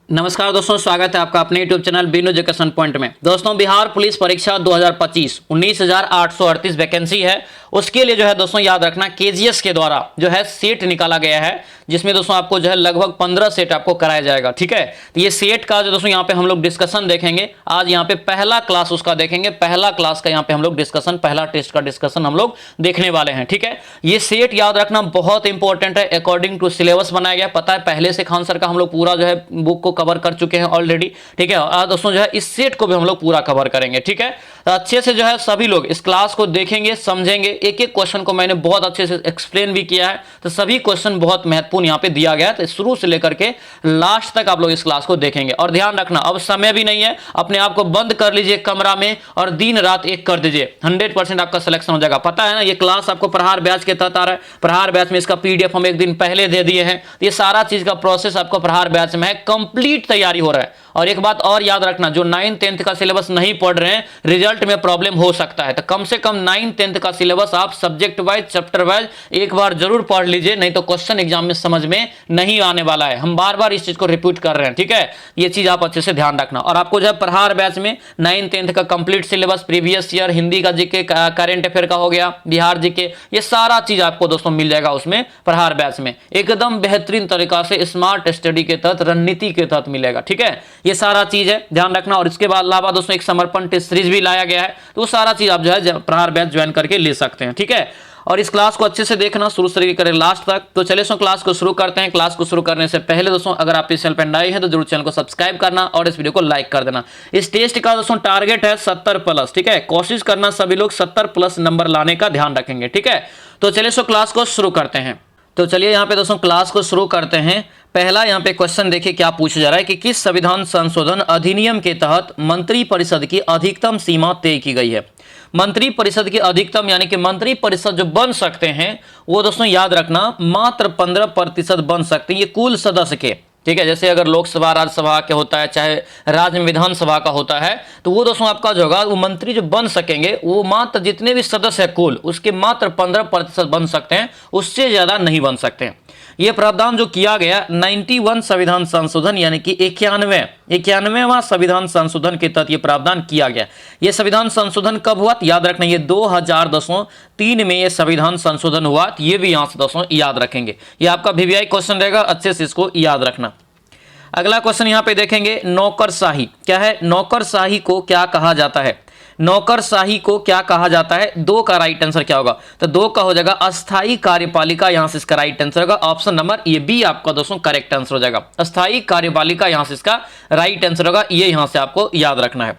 नमस्कार दोस्तों, स्वागत है आपका अपने YouTube channel Bino education point में। दोस्तों, बिहार पुलिस परीक्षा 2025 19,838 वैकेंसी है। उसके लिए जो है दोस्तों याद रखना, केजीएस के द्वारा जो है सेट निकाला गया है, जिसमें दोस्तों आपको जो है लगभग 15 सेट आपको कराया जाएगा। ठीक है, तो ये सेट का जो दोस्तों यहाँ पे हम लोग डिस्कशन देखेंगे। आज यहाँ पे पहला क्लास उसका देखेंगे, पहला क्लास का यहाँ पे हम लोग डिस्कशन, पहला टेस्ट का डिस्कशन हम लोग देखने वाले हैं। ठीक है, ये सेट याद रखना बहुत इंपॉर्टेंट है। अकॉर्डिंग टू सिलेबस बनाया गया, पता है पहले से खान सर का हम लोग पूरा जो है बुक को कवर कर चुके हैं ऑलरेडी। ठीक है, और दोस्तों जो है इस सेट को भी हम लोग पूरा कवर करेंगे। ठीक है, तो अच्छे से जो है सभी लोग इस क्लास को देखेंगे, समझेंगे। एक एक क्वेश्चन को मैंने बहुत अच्छे से एक्सप्लेन भी किया है, तो सभी क्वेश्चन बहुत महत्वपूर्ण यहाँ पे दिया गया है। तो शुरू से लेकर के लास्ट तक आप लोग इस क्लास को देखेंगे। और ध्यान रखना, अब समय भी नहीं है, अपने आप को बंद कर लीजिए कमरा में और दिन रात एक कर दीजिए, 100% आपका सिलेक्शन हो जाएगा। पता है ना, ये क्लास आपको प्रहार बैच के तहत आ रहा है। प्रहार बैच में इसका पीडीएफ हम एक दिन पहले दे दिए हैं। ये सारा चीज का प्रोसेस आपको प्रहार बैच में है, कंप्लीट तैयारी हो रहा है। और एक बात और याद रखना, जो 9th 10th का सिलेबस नहीं पढ़ रहे हैं, रिजल्ट में प्रॉब्लम हो सकता है। तो कम से कम 9th 10th का सिलेबस आप सब्जेक्ट वाइज, चैप्टर वाइज एक बार जरूर पढ़ लीजिए, नहीं तो क्वेश्चन एग्जाम में समझ में नहीं आने वाला है। हम बार बार इस चीज को रिपीट कर रहे हैं। ठीक है, ये चीज आप अच्छे से ध्यान रखना। और आपको जो है प्रहार बैच में 9th 10th का complete syllabus, previous year, Hindi का जीके, करंट अफेयर का हो गया, बिहार जीके, ये सारा चीज आपको दोस्तों मिल जाएगा उसमें प्रहार बैच में, एकदम बेहतरीन तरीका से स्मार्ट स्टडी के तहत, रणनीति के तहत मिलेगा। ठीक है, ये सारा चीज है, ध्यान रखना। और इसके बाद अलावा दोस्तों एक समर्पण टेस्ट सीरीज भी लाया गया है, तो वो सारा चीज आप जो है प्रहार बैच ज्वाइन करके ले सकते हैं। ठीक है, और इस क्लास को अच्छे से देखना, शुरू से लेकर लास्ट तक। तो चलिए दोस्तों क्लास को शुरू करते हैं। क्लास को शुरू करने से पहले दोस्तों, अगर आप इस चैनल पर नए हैं तो जरूर चैनल को सब्सक्राइब करना और इस वीडियो को लाइक कर देना। इस टेस्ट का दोस्तों टारगेट है 70+। ठीक है, कोशिश करना सभी लोग 70+ नंबर लाने का ध्यान रखेंगे। ठीक है, तो चलिए दोस्तों क्लास को शुरू करते हैं। तो चलिए यहाँ पे दोस्तों क्लास को शुरू करते हैं। पहला यहाँ पे क्वेश्चन देखिए क्या पूछा जा रहा है कि किस संविधान संशोधन अधिनियम के तहत मंत्री परिषद की अधिकतम सीमा तय की गई है। मंत्री परिषद की अधिकतम यानी कि मंत्री परिषद जो बन सकते हैं वो दोस्तों याद रखना मात्र 15% बन सकते हैं, ये कुल सदस्य के। ठीक है, जैसे अगर लोकसभा राज्यसभा के होता है, चाहे राज्य में विधानसभा का होता है, तो वो दोस्तों आपका जो होगा वो मंत्री जो बन सकेंगे वो मात्र जितने भी सदस्य है कुल उसके मात्र 15% बन सकते हैं, उससे ज्यादा नहीं बन सकते हैं। ये प्रावधान जो किया गया 91 संविधान संशोधन यानी कि 91वां संविधान संशोधन के तहत ये प्रावधान किया गया। ये संविधान संशोधन कब हुआ? याद रखना, ये 2003 में ये संविधान संशोधन हुआ। ये भी यहां से दोस्तों याद रखेंगे, ये आपका वीवीआई क्वेश्चन रहेगा, अच्छे से इसको याद रखना। अगला क्वेश्चन यहां पे देखेंगे, नौकरशाही क्या है? नौकरशाही को क्या कहा जाता है? नौकरशाही को क्या कहा जाता है? 2 का राइट आंसर क्या होगा? तो 2 का हो जाएगा अस्थायी कार्यपालिका, यहां से इसका राइट आंसर होगा ऑप्शन नंबर ये बी आपका दोस्तों करेक्ट आंसर हो जाएगा। अस्थायी कार्यपालिका यहां से इसका राइट आंसर होगा, ये यहां से आपको याद रखना है।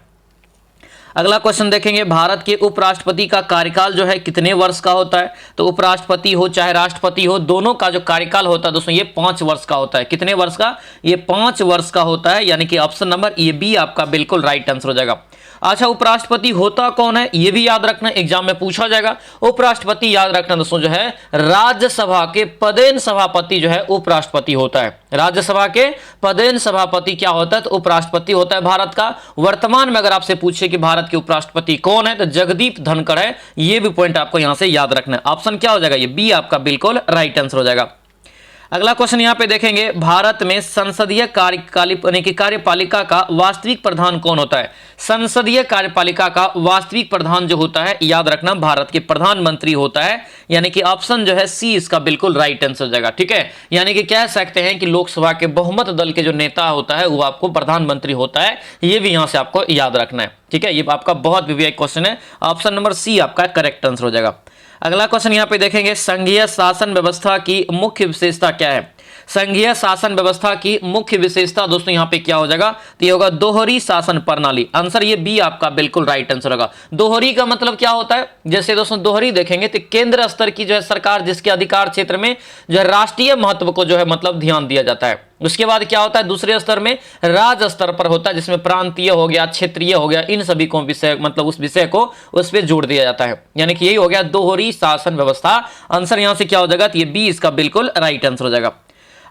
अगला क्वेश्चन देखेंगे, भारत के उपराष्ट्रपति का कार्यकाल जो है कितने वर्ष का होता है? तो उपराष्ट्रपति हो चाहे राष्ट्रपति हो, दोनों का जो कार्यकाल होता है दोस्तों ये 5 वर्ष का होता है। कितने वर्ष का? ये 5 वर्ष का होता है, यानी कि ऑप्शन नंबर ये बी आपका बिल्कुल राइट आंसर हो जाएगा। अच्छा, उपराष्ट्रपति होता कौन है ये भी याद रखना, एग्जाम में पूछा जाएगा। उपराष्ट्रपति याद रखना दोस्तों जो है राज्यसभा के पदेन सभापति जो है उपराष्ट्रपति होता है। राज्यसभा के पदेन सभापति क्या होता है? तो उपराष्ट्रपति होता है भारत का। वर्तमान में अगर आपसे पूछे कि भारत के उपराष्ट्रपति कौन है, तो जगदीप धनखड़ है। ये भी पॉइंट आपको यहां से याद रखना है। ऑप्शन क्या हो जाएगा? ये बी आपका बिल्कुल राइट आंसर हो जाएगा। अगला क्वेश्चन यहां पे देखेंगे, भारत में संसदीय कार्यपालिका का वास्तविक प्रधान कौन होता है? संसदीय कार्यपालिका का वास्तविक प्रधान जो होता है याद रखना भारत के प्रधानमंत्री होता है, यानी कि ऑप्शन जो है सी इसका बिल्कुल राइट आंसर हो जाएगा। ठीक है, यानी कि कह सकते हैं कि लोकसभा के बहुमत दल के जो नेता होता है वो आपको प्रधानमंत्री होता है, ये भी यहां से आपको याद रखना है। ठीक है, ये आपका बहुत वीवीआई क्वेश्चन है, ऑप्शन नंबर सी आपका करेक्ट आंसर हो जाएगा। अगला क्वेश्चन यहां पे देखेंगे, संघीय शासन व्यवस्था की मुख्य विशेषता क्या है? संघीय शासन व्यवस्था की मुख्य विशेषता दोस्तों यहां पे क्या हो जाएगा? तो ये होगा दोहरी शासन प्रणाली। आंसर ये बी आपका बिल्कुल राइट आंसर होगा। दोहरी का मतलब क्या होता है? जैसे दोस्तों दोहरी देखेंगे तो केंद्र स्तर की जो है सरकार, जिसके अधिकार क्षेत्र में जो है राष्ट्रीय महत्व को जो है मतलब ध्यान दिया जाता है। उसके बाद क्या होता है? दूसरे स्तर में राज्य स्तर पर होता है, जिसमें प्रांतीय हो गया, क्षेत्रीय हो गया, इन सभी को विषय मतलब उस विषय को उस पर जोड़ दिया जाता है, यानी कि यही हो गया दोहरी शासन व्यवस्था। आंसर यहां से क्या हो जाएगा? तो ये बी इसका बिल्कुल राइट आंसर हो जाएगा।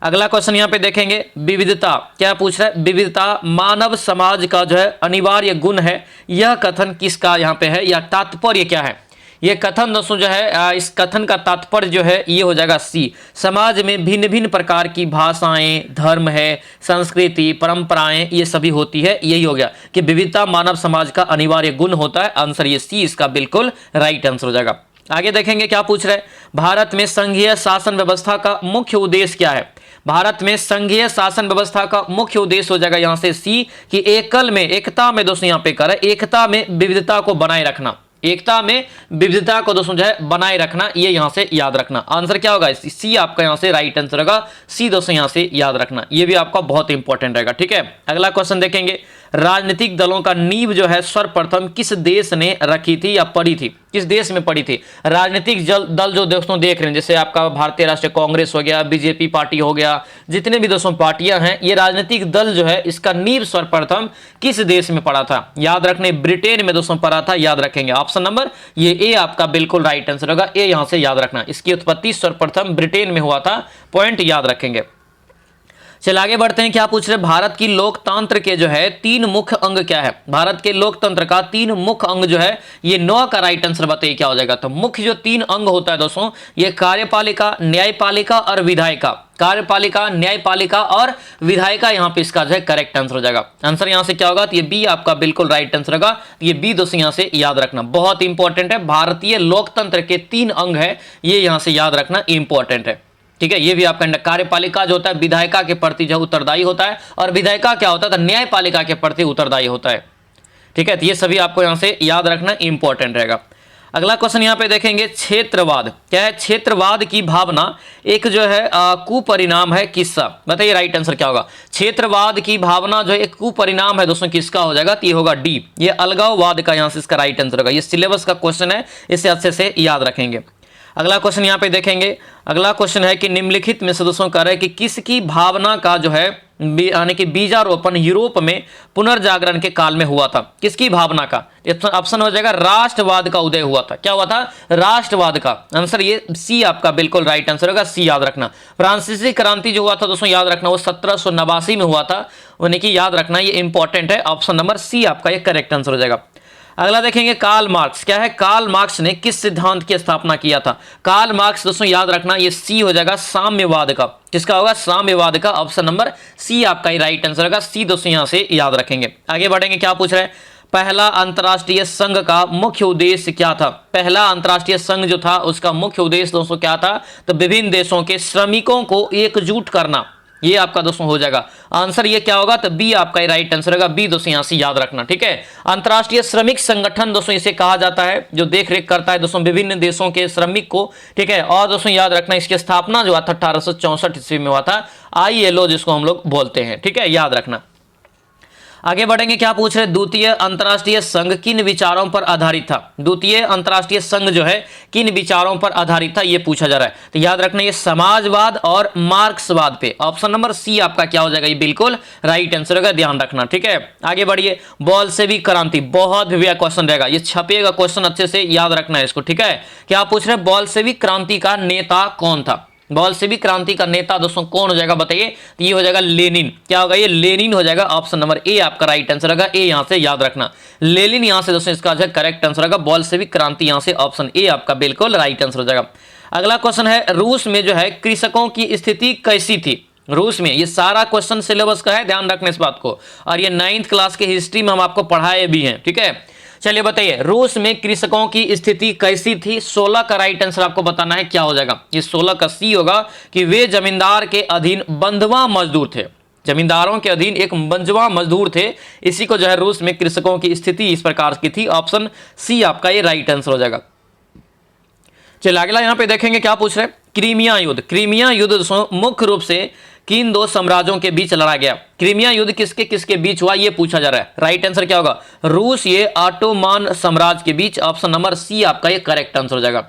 अगला क्वेश्चन यहां पे देखेंगे, विविधता क्या पूछ रहा है? विविधता मानव समाज का जो है अनिवार्य गुण है, यह कथन किसका यहां पे है या तात्पर्य क्या है? ये कथन दोस्तों जो है इस कथन का तात्पर्य जो है ये हो जाएगा सी। समाज में भिन्न भिन्न प्रकार की भाषाएं, धर्म है, संस्कृति, परंपराएं ये सभी होती है। यही हो गया कि विविधता मानव समाज का अनिवार्य गुण होता है। आंसर ये सी इसका बिल्कुल राइट आंसर हो जाएगा। आगे देखेंगे क्या पूछ रहे हैं, भारत में संघीय शासन व्यवस्था का मुख्य उद्देश्य क्या है। भारत में संघीय शासन व्यवस्था का मुख्य उद्देश्य हो जाएगा यहां से सी, कि एकता में दोस्तों यहां पे कर एकता में विविधता को बनाए रखना। एकता में विविधता को दोस्तों जो है बनाए रखना, ये यहां से याद रखना। आंसर क्या होगा, सी आपका यहां से राइट आंसर होगा। सी दोस्तों यहां से याद रखना, ये भी आपका बहुत इंपॉर्टेंट रहेगा। ठीक है, अगला क्वेश्चन देखेंगे, राजनीतिक दलों का नींव जो है सर्वप्रथम किस देश ने रखी थी या पड़ी थी, किस देश में पड़ी थी। राजनीतिक दल जो दोस्तों देख रहे हैं, जैसे आपका भारतीय राष्ट्रीय कांग्रेस हो गया, बीजेपी पार्टी हो गया, जितने भी दोस्तों पार्टियां हैं, ये राजनीतिक दल जो है इसका नींव सर्वप्रथम किस देश में पड़ा था। याद रखने ब्रिटेन में दोस्तों पड़ा था, याद रखेंगे। ऑप्शन नंबर ये ए आपका बिल्कुल राइट आंसर होगा। ए यहां से याद रखना, इसकी उत्पत्ति सर्वप्रथम ब्रिटेन में हुआ था। पॉइंट याद रखेंगे। चल आगे बढ़ते हैं, क्या पूछ रहे, भारत की लोकतंत्र के जो है 3 मुख्य अंग क्या है। भारत के लोकतंत्र का 3 मुख्य अंग जो है, ये 9 का राइट आंसर बताइए क्या हो जाएगा। तो मुख्य जो 3 अंग होता है दोस्तों, ये कार्यपालिका, न्यायपालिका और विधायिका। कार्यपालिका, न्यायपालिका और विधायिका, यहां पे इसका जो है करेक्ट आंसर हो जाएगा। आंसर यहां से क्या होगा, तो ये बी आपका बिल्कुल राइट आंसर होगा। ये बी दोस्तों यहां से याद रखना, बहुत इंपॉर्टेंट है। भारतीय लोकतंत्र के 3 अंग है, ये यहां से याद रखना इंपॉर्टेंट है। ठीक है, ये भी आपका कार्यपालिका जो होता है विधायिका के प्रति जो उत्तरदायी होता है, और विधायिका क्या होता है तो न्यायपालिका के प्रति उत्तरदायी होता है। ठीक है, तो ये सभी आपको यहां से याद रखना इंपॉर्टेंट रहेगा। अगला क्वेश्चन यहां पे देखेंगे, क्षेत्रवाद क्या है। क्षेत्रवाद की भावना एक जो है कुपरिणाम है किसका, बताइए राइट आंसर क्या होगा। क्षेत्रवाद की भावना जो है एक कुपरिणाम है दोस्तों, किसका हो जाएगा, तो ये होगा डी, ये अलगाववाद का यहां से इसका राइट आंसर होगा। ये सिलेबस का क्वेश्चन है, इसे अच्छे से याद रखेंगे। अगला क्वेश्चन यहाँ पे देखेंगे, अगला क्वेश्चन है कि निम्नलिखित में से दोस्तों कह रहे हैं कि किसकी भावना का जो है यानी कि बीजारोपण यूरोप में पुनर्जागरण के काल में हुआ था। किसकी भावना का, ऑप्शन हो जाएगा राष्ट्रवाद का उदय हुआ था। क्या हुआ था, राष्ट्रवाद का। आंसर ये सी आपका बिल्कुल राइट आंसर होगा, सी याद रखना। फ्रांसीसी क्रांति जो हुआ था दोस्तों याद रखना, वो 1789 में हुआ था, यानी कि याद रखना ये इंपॉर्टेंट है। ऑप्शन नंबर सी आपका ये करेक्ट आंसर हो जाएगा। अगला देखेंगे, कार्ल मार्क्स क्या है। कार्ल मार्क्स ने किस सिद्धांत की स्थापना किया था। कार्ल मार्क्स दोस्तों याद रखना ये सी हो जाएगा साम्यवाद का। किसका होगा, साम्यवाद का। ऑप्शन नंबर सी आपका ही राइट आंसर होगा। सी दोस्तों यहां से याद रखेंगे। आगे बढ़ेंगे, क्या पूछ रहे हैं, पहला अंतर्राष्ट्रीय संघ का मुख्य उद्देश्य क्या था। पहला अंतर्राष्ट्रीय संघ जो था उसका मुख्य उद्देश्य दोस्तों क्या था, तो विभिन्न देशों के श्रमिकों को एकजुट करना। ये आपका दोस्तों हो जाएगा। आंसर ये क्या होगा, तो बी आपका राइट आंसर होगा। बी दोस्तों यहां से याद रखना। ठीक है, अंतर्राष्ट्रीय श्रमिक संगठन दोस्तों इसे कहा जाता है, जो देख रेख करता है दोस्तों विभिन्न देशों के श्रमिक को। ठीक है, और दोस्तों याद रखना इसकी स्थापना जो हुआ था 1864 ईस्वी में हुआ था, ILO जिसको हम लोग बोलते हैं। ठीक है, याद रखना। आगे बढ़ेंगे, क्या पूछ रहे, द्वितीय अंतर्राष्ट्रीय संघ किन विचारों पर आधारित था। द्वितीय अंतर्राष्ट्रीय संघ जो है किन विचारों पर आधारित था, यह पूछा जा रहा है। तो याद रखना ये समाजवाद और मार्क्सवाद पे। ऑप्शन नंबर सी आपका क्या हो जाएगा, ये बिल्कुल राइट आंसर होगा, ध्यान रखना। ठीक है, आगे बढ़िए, बोल्शेविक क्रांति बहुत भी क्वेश्चन रहेगा, ये छपेगा क्वेश्चन, अच्छे से याद रखना है इसको। ठीक है, क्या पूछ रहे, बोल्शेविक क्रांति का नेता कौन था। बोल्शेविक क्रांति का नेता दोस्तों कौन हो जाएगा, बताइए। तो ये हो जाएगा लेनिन। क्या होगा, ये लेनिन हो जाएगा। ऑप्शन नंबर ए आपका राइट आंसर होगा। ए यहां से याद रखना, लेनिन यहां से दोस्तों इसका जो है करेक्ट आंसर होगा। बोल्शेविक क्रांति यहां से ऑप्शन ए आपका बिल्कुल राइट आंसर हो जाएगा। अगला क्वेश्चन है, रूस में जो है कृषकों की स्थिति कैसी थी। रूस में, ये सारा क्वेश्चन सिलेबस का है, ध्यान रखना इस बात को, और ये 9th क्लास के हिस्ट्री में हम आपको पढ़ाए भी हैं। ठीक है, चलिए बताइए, रूस में कृषकों की स्थिति कैसी थी। 16 का राइट आंसर आपको बताना है, क्या हो जाएगा, ये 16 का सी होगा कि वे जमींदार के अधीन बंधुआ मजदूर थे। जमींदारों के अधीन एक बंधुआ मजदूर थे, इसी को जो है रूस में कृषकों की स्थिति इस प्रकार की थी। ऑप्शन सी आपका ये राइट आंसर हो जाएगा। चलिए अगला यहां पे देखेंगे, क्या पूछ रहे हैं, क्रीमिया युद्ध। क्रीमिया युद्ध मुख्य रूप से किन 2 साम्राज्यों के बीच लड़ा गया। क्रीमिया युद्ध किसके किसके बीच हुआ, ये पूछा जा रहा है। राइट आंसर क्या होगा, रूस ये ऑटोमान साम्राज्य के बीच। ऑप्शन नंबर सी आपका ये करेक्ट आंसर हो जाएगा।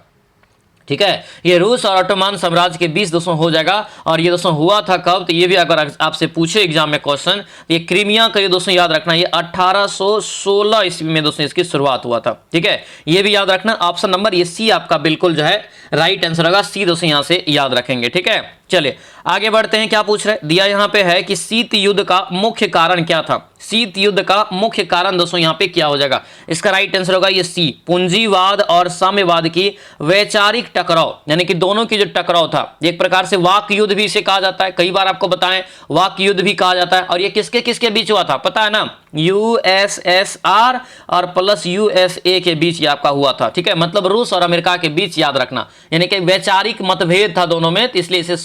ठीक है, ये रूस और ऑटोमान साम्राज्य के बीच दोस्तों हो जाएगा। और ये दोस्तों हुआ था कब, तो ये भी अगर आपसे पूछे एग्जाम में क्वेश्चन, ये क्रीमिया का ये दोस्तों याद रखना, ये 1816 ईस्वी में दोस्तों इसकी शुरुआत हुआ था। ठीक है, ये भी याद रखना। ऑप्शन नंबर ये सी आपका बिल्कुल जो है राइट आंसर होगा। सी दोस्तों यहां से याद रखेंगे। ठीक है, चलिए आगे बढ़ते हैं, क्या पूछ रहे, दिया यहाँ पे है कि शीत युद्ध का मुख्य कारण क्या था। शीत युद्ध का मुख्य कारण दोस्तों यहाँ पे क्या हो जाएगा, इसका राइट आंसर होगा ये सी, पूंजीवाद और साम्यवाद की वैचारिक टकराव, यानी कि दोनों की जो टकराव था, एक प्रकार से वाक युद्ध भी इसे कहा जाता है, कई बार आपको बताएं वाक युद्ध भी कहा जाता है। और ये किसके किसके बीच हुआ था पता है ना, यूएसएसआर और प्लस यूएसए के बीच ये आपका हुआ था, ठीक है, मतलब रूस और अमेरिका के बीच, याद रखना, यानी कि वैचारिक मतभेद था दोनों में, तो इसलिए इसे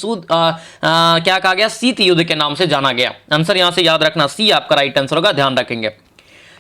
क्या कहा गया, शीत युद्ध के नाम से जाना गया। आंसर यहां से याद रखना सी आपका राइट आंसर होगा, ध्यान रखेंगे।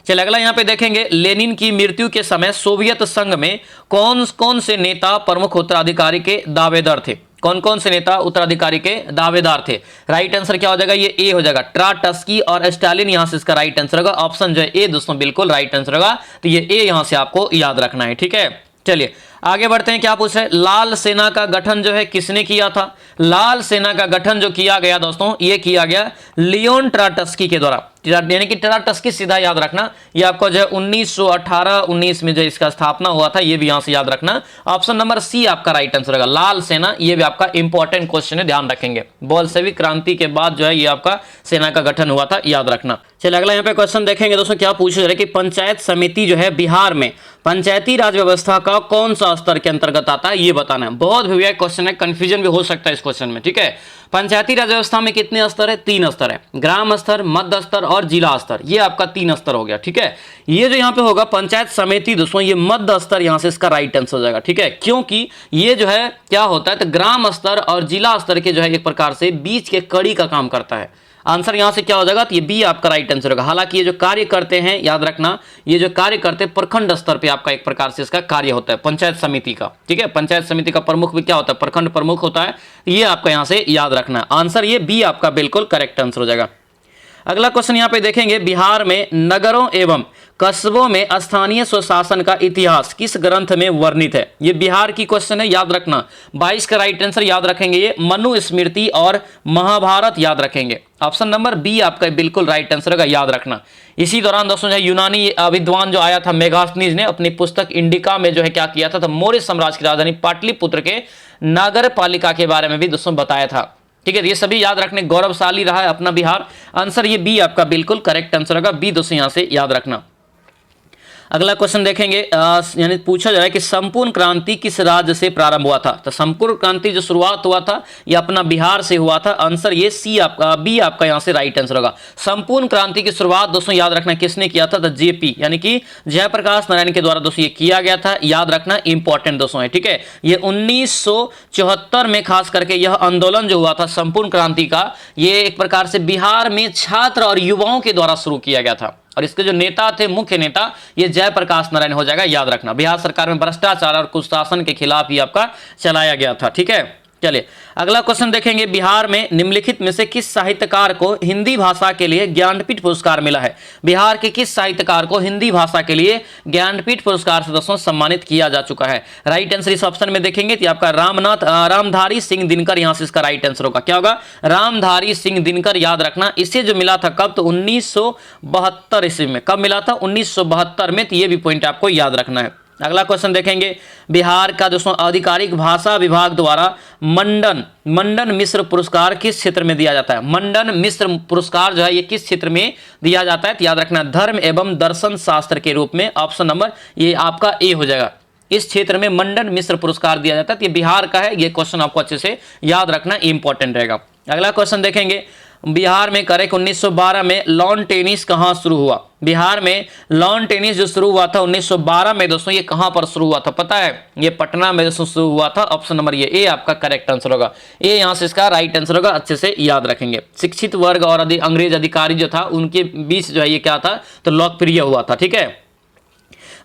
चलिए अगला यहां पे देखेंगे, लेनिन की मृत्यु के समय सोवियत संघ में कौन कौन से नेता प्रमुख उत्तराधिकारी के दावेदार थे, कौन कौन से नेता उत्तराधिकारी के दावेदार थे। राइट आंसर क्या हो जाएगा, ये ए हो जाएगा, ट्राटस्की और स्टालिन, यहां से इसका राइट आंसर होगा ऑप्शन जो है ए दोस्तों बिल्कुल राइट आंसर होगा, तो ये ए यहां से आपको याद रखना है, ठीक है। चलिए आगे बढ़ते हैं, क्या पूछ रहे हैं, लाल सेना का गठन जो है किसने किया था। लाल सेना का गठन जो किया गया दोस्तों, ये किया गया लियोन ट्राटस्की के द्वारा, यानी कि ट्राटस्की सीधा याद रखना, ये आपको जो है 1918-19 में जो इसका स्थापना हुआ था, ये भी यहां से याद रखना, ऑप्शन नंबर सी आपका राइट आंसर होगा, लाल सेना, ये भी आपका इंपॉर्टेंट क्वेश्चन है, ध्यान रखेंगे, बोल्शेविक क्रांति के बाद जो है ये आपका सेना का गठन हुआ था, याद रखना। चलिए अगला यहाँ पे क्वेश्चन देखेंगे दोस्तों, क्या पूछ रहे कि पंचायत समिति जो है बिहार में पंचायती राज व्यवस्था का कौन सा स्तर के अंतर्गत आता है, ये बताना है। बहुत भैया क्वेश्चन है, कंफ्यूजन भी हो सकता है इस क्वेश्चन में, ठीक है। पंचायती राज व्यवस्था में कितने स्तर है, 3 स्तर है, ग्राम स्तर, मध्य स्तर और जिला स्तर, ये आपका 3 स्तर हो गया, ठीक है। ये जो यहाँ पे होगा पंचायत समिति दोस्तों, ये मध्य स्तर यहां से इसका राइट आंसर हो जाएगा, ठीक है, क्योंकि ये जो है क्या होता है, तो ग्राम स्तर और जिला स्तर के जो है एक प्रकार से बीच के कड़ी का काम करता है। आंसर यहां से क्या हो जाएगा, तो ये बी आपका राइट आंसर होगा। हालांकि ये जो कार्य करते हैं, याद रखना, ये जो कार्य करते हैं प्रखंड स्तर पे आपका एक प्रकार से इसका कार्य होता है पंचायत समिति का, ठीक है। पंचायत समिति का प्रमुख भी क्या होता है, प्रखंड प्रमुख होता है, ये आपका यहां से याद रखना। आंसर ये बी आपका बिल्कुल करेक्ट आंसर हो जाएगा। अगला क्वेश्चन यहां पे देखेंगे, बिहार में नगरों एवं कस्बों में स्थानीय स्वशासन का इतिहास किस ग्रंथ में वर्णित है। ये बिहार की क्वेश्चन है, याद रखना। 22 का राइट आंसर याद रखेंगे, ये मनुस्मृति और महाभारत याद रखेंगे। ऑप्शन नंबर बी आपका बिल्कुल राइट आंसर होगा, याद रखना। इसी दौरान दोस्तों जो यूनानी विद्वान जो आया था मेगास्थनीज ने अपनी पुस्तक इंडिका में जो है क्या किया था, तो मौर्य साम्राज्य की राजधानी पाटलिपुत्र के नगर पालिका के बारे में भी दोस्तों बताया था, ठीक है। ये सभी याद रखने, गौरवशाली रहा है अपना बिहार। आंसर ये बी आपका बिल्कुल करेक्ट आंसर होगा, बी दोस्तों यहां से याद रखना। अगला क्वेश्चन देखेंगे, यानी पूछा जा रहा है कि संपूर्ण क्रांति किस राज्य से प्रारंभ हुआ था। तो संपूर्ण क्रांति जो शुरुआत हुआ था ये अपना बिहार से हुआ था। आंसर ये सी आपका, बी आपका यहां से राइट आंसर होगा। संपूर्ण क्रांति की शुरुआत दोस्तों याद रखना किसने किया था, तो जेपी यानी कि जयप्रकाश नारायण के द्वारा दोस्तों ये किया गया था, याद रखना, इंपॉर्टेंट दोस्तों है, ठीक है। ये 1974 में खास करके यह आंदोलन जो हुआ था संपूर्ण क्रांति का, ये एक प्रकार से बिहार में छात्र और युवाओं के द्वारा शुरू किया गया था, और इसके जो नेता थे, मुख्य नेता, ये जयप्रकाश नारायण हो जाएगा, याद रखना। बिहार सरकार में भ्रष्टाचार और कुशासन के खिलाफ ही आपका चलाया गया था, ठीक है। चलिए अगला क्वेश्चन देखेंगे, बिहार में निम्नलिखित में से किस साहित्यकार को हिंदी भाषा के लिए ज्ञानपीठ पुरस्कार मिला है। बिहार के किस साहित्यकार को हिंदी भाषा के लिए ज्ञानपीठ पुरस्कार से दोस्तों सम्मानित किया जा चुका है। राइट आंसर इस ऑप्शन में देखेंगे तो आपका रामधारी सिंह दिनकर, यहां से इसका राइट आंसर होगा, क्या होगा, रामधारी सिंह दिनकर, याद रखना। इसे जो मिला था कब, तो 1972 ईस्वी में। कब मिला था, 1972 में, तो ये भी पॉइंट आपको याद रखना है। अगला क्वेश्चन देखेंगे, बिहार का दोस्तों आधिकारिक भाषा विभाग द्वारा मंडन मिश्र पुरस्कार किस क्षेत्र में दिया जाता है। मंडन मिश्र पुरस्कार जो है ये किस क्षेत्र में दिया जाता है, तो याद रखना, धर्म एवं दर्शन शास्त्र के रूप में। ऑप्शन नंबर ये आपका ए हो जाएगा, इस क्षेत्र में मंडन मिश्र पुरस्कार दिया जाता है, तो ये बिहार का है। ये क्वेश्चन आपको अच्छे से याद रखना, इंपॉर्टेंट रहेगा। अगला क्वेश्चन देखेंगे, बिहार में करेक्ट 1912 में लॉन टेनिस कहां शुरू हुआ। बिहार में लॉन टेनिस जो शुरू हुआ था 1912 में दोस्तों, ये कहां पर शुरू हुआ था पता है, ये पटना में दोस्तों शुरू हुआ था। ऑप्शन नंबर ये ए आपका करेक्ट आंसर होगा, ए यहां से इसका राइट आंसर होगा, अच्छे से याद रखेंगे। शिक्षित वर्ग और अंग्रेज अधिकारी जो था उनके बीच जो है ये क्या था, तो लोकप्रिय हुआ था, ठीक है।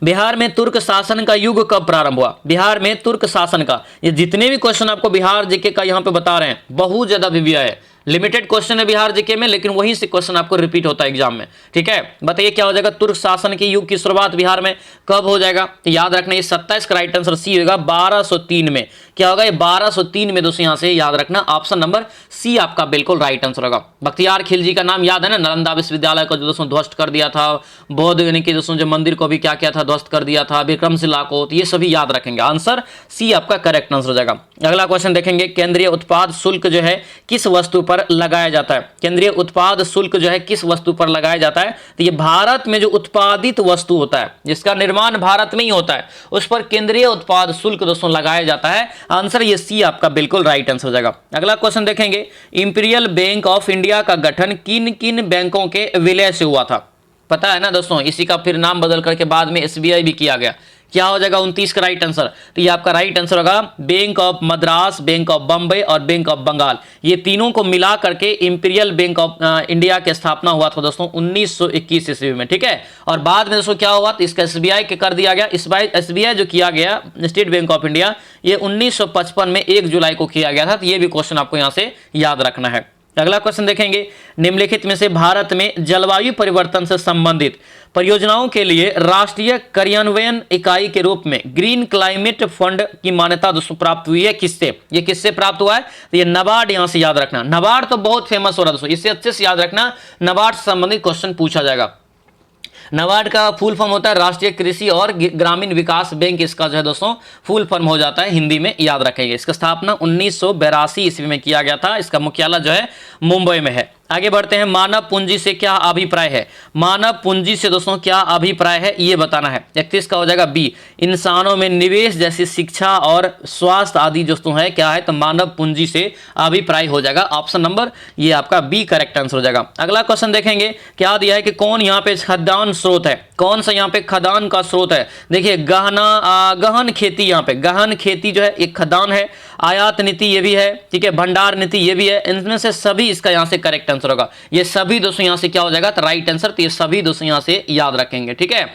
बिहार में तुर्क शासन का युग कब प्रारंभ हुआ। बिहार में तुर्क शासन का, ये जितने भी क्वेश्चन आपको बिहार जीके का यहाँ पे बता रहे हैं, बहुत ज्यादा विविया है, लिमिटेड क्वेश्चन है बिहार जीके में, लेकिन वहीं से क्वेश्चन आपको रिपीट होता है एग्जाम में। ठीक है, बताइए क्या हो जाएगा, तुर्क शासन के युग की शुरुआत बिहार में कब हो जाएगा? तो याद रखना ये 27 का राइट आंसर सी होगा 1203 में। क्या होगा ये 1203 में दोस्तों, यहां से याद रखना ऑप्शन नंबर सी आपका बिल्कुल राइट आंसर होगा। बख्तियार खिलजी का नाम याद है ना, नालंदा विश्वविद्यालय को जो दोस्तों ध्वस्त कर दिया था, बौद्ध यानी कि दोस्तों जो मंदिर को भी क्या किया था, ध्वस्त कर दिया था, विक्रमशिला को, तो ये सभी याद रखेंगे। आंसर सी आपका करेक्ट आंसर हो जाएगा। अगला क्वेश्चन देखेंगे, केंद्रीय उत्पाद शुल्क जो है किस वस्तु पर लगाया जाता है? केंद्रीय उत्पाद शुल्क जो है किस वस्तु पर लगाया जाता है? तो ये भारत में जो उत्पादित वस्तु होता है, जिसका निर्माण भारत में ही होता है, उस पर केंद्रीय उत्पाद शुल्क दोस्तों लगाया जाता है। आंसर ये सी आपका बिल्कुल राइट आंसर हो जाएगा। अगला क्वेश्चन देखेंगे, इंपीरियल बैंक ऑफ इंडिया का गठन किन किन बैंकों के विलय से हुआ था? पता है ना दोस्तों, इसी का फिर नाम बदल करके बाद में एसबीआई भी किया गया। क्या हो जाएगा 29 का राइट आंसर? तो ये आपका राइट आंसर होगा bank of Madras, bank of Bombay और बैंक ऑफ बंगाल। ये तीनों को मिला करके इंपीरियल बैंक ऑफ इंडिया की स्थापना हुआ था दोस्तों 1921 ईस्वी में। ठीक है, और बाद में दोस्तों क्या हुआ, तो इसका एसबीआई के कर दिया गया। एसबीआई जो किया गया, स्टेट बैंक ऑफ इंडिया, ये 1955 में 1 जुलाई को किया गया था। तो ये भी क्वेश्चन आपको यहां से याद रखना है। अगला क्वेश्चन देखेंगे, निम्नलिखित में से भारत में जलवायु परिवर्तन से संबंधित परियोजनाओं के लिए राष्ट्रीय कार्यान्वयन इकाई के रूप में ग्रीन क्लाइमेट फंड की मान्यता दोस्तों प्राप्त हुई है किससे? ये किससे प्राप्त हुआ है? तो ये नाबार्ड, यहां से याद रखना। नाबार्ड तो बहुत फेमस हो रहा है दोस्तों, इससे अच्छे से याद रखना, नाबार्ड से संबंधित क्वेश्चन पूछा जाएगा। नाबार्ड का फुल फॉर्म होता है राष्ट्रीय कृषि और ग्रामीण विकास बैंक, इसका जो है दोस्तों फुल फॉर्म हो जाता है, हिंदी में याद रखेंगे। इसका स्थापना 1982 ईस्वी में किया गया था। इसका मुख्यालय जो है मुंबई में है। आगे बढ़ते हैं, मानव पूंजी से क्या अभिप्राय है? मानव पूंजी से दोस्तों क्या अभिप्राय है ये बताना है। 31 का हो जाएगा बी, इंसानों में निवेश जैसी शिक्षा और स्वास्थ्य आदि दोस्तों है क्या है, तो मानव पूंजी से अभिप्राय हो जाएगा। ऑप्शन नंबर ये आपका बी करेक्ट आंसर हो जाएगा। अगला क्वेश्चन देखेंगे, क्या दिया है कि कौन यहाँ पे खदान स्रोत है? कौन सा यहाँ पे खदान का स्रोत है? देखिए गहन खेती, यहाँ पे गहन खेती जो है एक खदान है। आयात नीति ये भी है, ठीक है, भंडार नीति ये भी है। इनमें से सभी इसका यहाँ से करेक्ट आंसर होगा। ये सभी दोस्तों यहाँ से क्या हो जाएगा, तो राइट आंसर। तो ये सभी दोस्तों यहाँ से याद रखेंगे। ठीक है,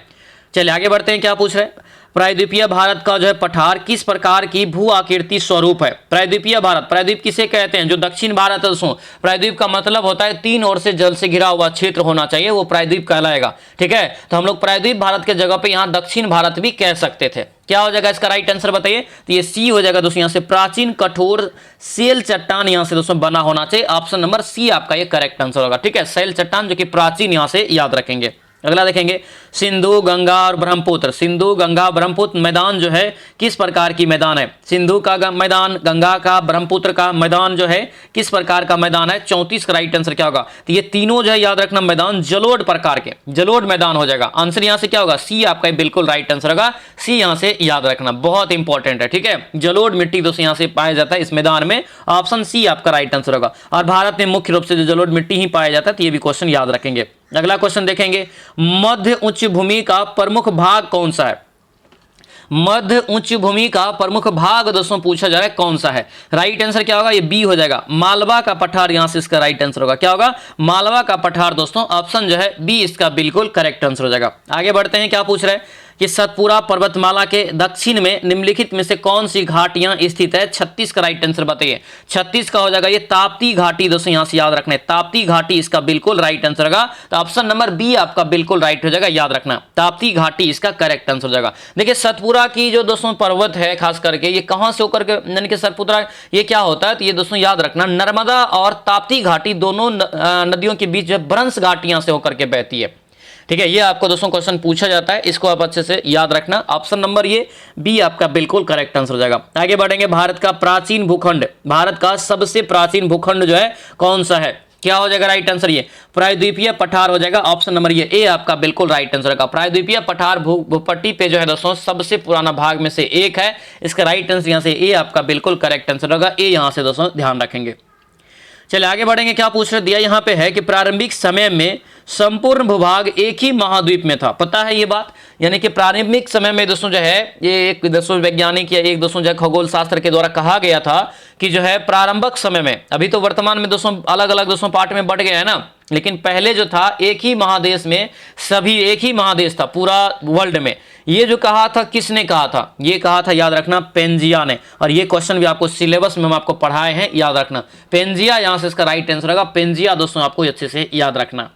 चलिए आगे बढ़ते हैं। क्या पूछ रहे हैं, प्रायद्वीपीय भारत का जो है पठार किस प्रकार की भू आकृति स्वरूप है? प्रायद्वीपीय भारत, प्रायद्वीप किसे कहते हैं? जो दक्षिण भारत है दोस्तों, प्रायद्वीप का मतलब होता है 3 ओर से जल से घिरा हुआ क्षेत्र होना चाहिए, वो प्रायद्वीप कहलाएगा। ठीक है, तो हम लोग प्रायद्वीप भारत के जगह पे यहाँ दक्षिण भारत भी कह सकते थे। क्या हो जाएगा इसका राइट आंसर बताइए? तो ये सी हो जाएगा दोस्तों, यहाँ से प्राचीन कठोर सेल चट्टान यहाँ से दोस्तों बना होना चाहिए। ऑप्शन नंबर सी आपका ये करेक्ट आंसर होगा। ठीक है, सेल चट्टान जो कि प्राचीन, यहाँ से याद रखेंगे। अगला देखेंगे, सिंधु गंगा और ब्रह्मपुत्र, सिंधु गंगा ब्रह्मपुत्र मैदान जो है किस प्रकार की मैदान है? सिंधु का मैदान, गंगा का, ब्रह्मपुत्र का मैदान जो है किस प्रकार का मैदान है? 34 का राइट आंसर क्या होगा? तो ये तीनों जो है याद रखना मैदान जलोढ़ प्रकार के, जलोढ़ मैदान हो जाएगा। आंसर यहाँ से क्या होगा? सी आपका बिल्कुल राइट आंसर होगा। सी यहाँ से याद रखना, बहुत इंपॉर्टेंट है। ठीक है, जलोढ़ मिट्टी दोस्तों यहाँ से पाया जाता है इस मैदान में। ऑप्शन सी आपका राइट आंसर होगा। और भारत में मुख्य रूप से जो जलोढ़ मिट्टी ही पाया जाता है, तो ये भी क्वेश्चन याद रखेंगे। अगला क्वेश्चन देखेंगे, मध्य उच्च भूमि का प्रमुख भाग कौन सा है? मध्य उच्च भूमि का प्रमुख भाग दोस्तों पूछा जा रहा है कौन सा है? राइट आंसर क्या होगा? ये बी हो जाएगा, मालवा का पठार। यहां से इसका राइट आंसर होगा, क्या होगा? मालवा का पठार दोस्तों। ऑप्शन जो है बी इसका बिल्कुल करेक्ट आंसर हो जाएगा। आगे बढ़ते हैं, क्या पूछ रहे हैं कि सतपुरा पर्वतमाला के दक्षिण में निम्नलिखित में से कौन सी घाटियां स्थित है? 36 का राइट आंसर बताइए। 36 का हो जाएगा ये ताप्ती घाटी दोस्तों, यहां से याद रखना है, ताप्ती घाटी इसका बिल्कुल राइट आंसर होगा। तो ऑप्शन नंबर बी आपका बिल्कुल राइट हो जाएगा, याद रखना, ताप्ती घाटी इसका करेक्ट आंसर हो जाएगा। देखिए सतपुरा की जो दोस्तों पर्वत है खास करके, ये कहां से होकर के, यानी कि सतपुरा ये क्या होता है, तो ये दोस्तों याद रखना नर्मदा और ताप्ती घाटी दोनों नदियों के बीच ब्रंश घाटियां से होकर के बहती है। ठीक है, ये आपको दोस्तों क्वेश्चन पूछा जाता है, इसको आप अच्छे से याद रखना। ऑप्शन नंबर ये बी आपका बिल्कुल करेक्ट आंसर हो जाएगा। आगे बढ़ेंगे, भारत का प्राचीन भूखंड, भारत का सबसे प्राचीन भूखंड जो है कौन सा है? क्या हो जाएगा राइट आंसर? ये प्रायद्वीपीय पठार हो जाएगा। ऑप्शन नंबर ये ए आपका बिल्कुल राइट आंसर होगा। प्रायद्वीपीय पठार भूपट्टी पे जो है दोस्तों सबसे पुराना भाग में से एक है। इसका राइट आंसर यहाँ से ए आपका बिल्कुल करेक्ट आंसर होगा। ए यहाँ से दोस्तों ध्यान रखेंगे। चलिए आगे बढ़ेंगे, क्या पूछ रहे दिया यहाँ पे है कि प्रारंभिक समय में संपूर्ण भूभाग एक ही महाद्वीप में था। पता है ये बात, यानी कि प्रारंभिक समय में दोस्तों जो है ये एक दोस्तों वैज्ञानिक या एक दोस्तों जो है खगोल शास्त्र के द्वारा कहा गया था कि जो है प्रारंभिक समय में, अभी तो वर्तमान में दोस्तों अलग अलग दोस्तों पार्ट में बढ़ गया है ना, लेकिन पहले जो था एक ही महादेश में, सभी एक ही महादेश था पूरा वर्ल्ड में, ये जो कहा था किसने कहा था? ये कहा था, याद रखना, पेंजिया ने। और ये क्वेश्चन भी आपको सिलेबस में हम आपको पढ़ाए हैं, याद रखना, पेंजिया यहां से इसका राइट आंसर होगा। पेंजिया दोस्तों आपको अच्छे से याद रखना।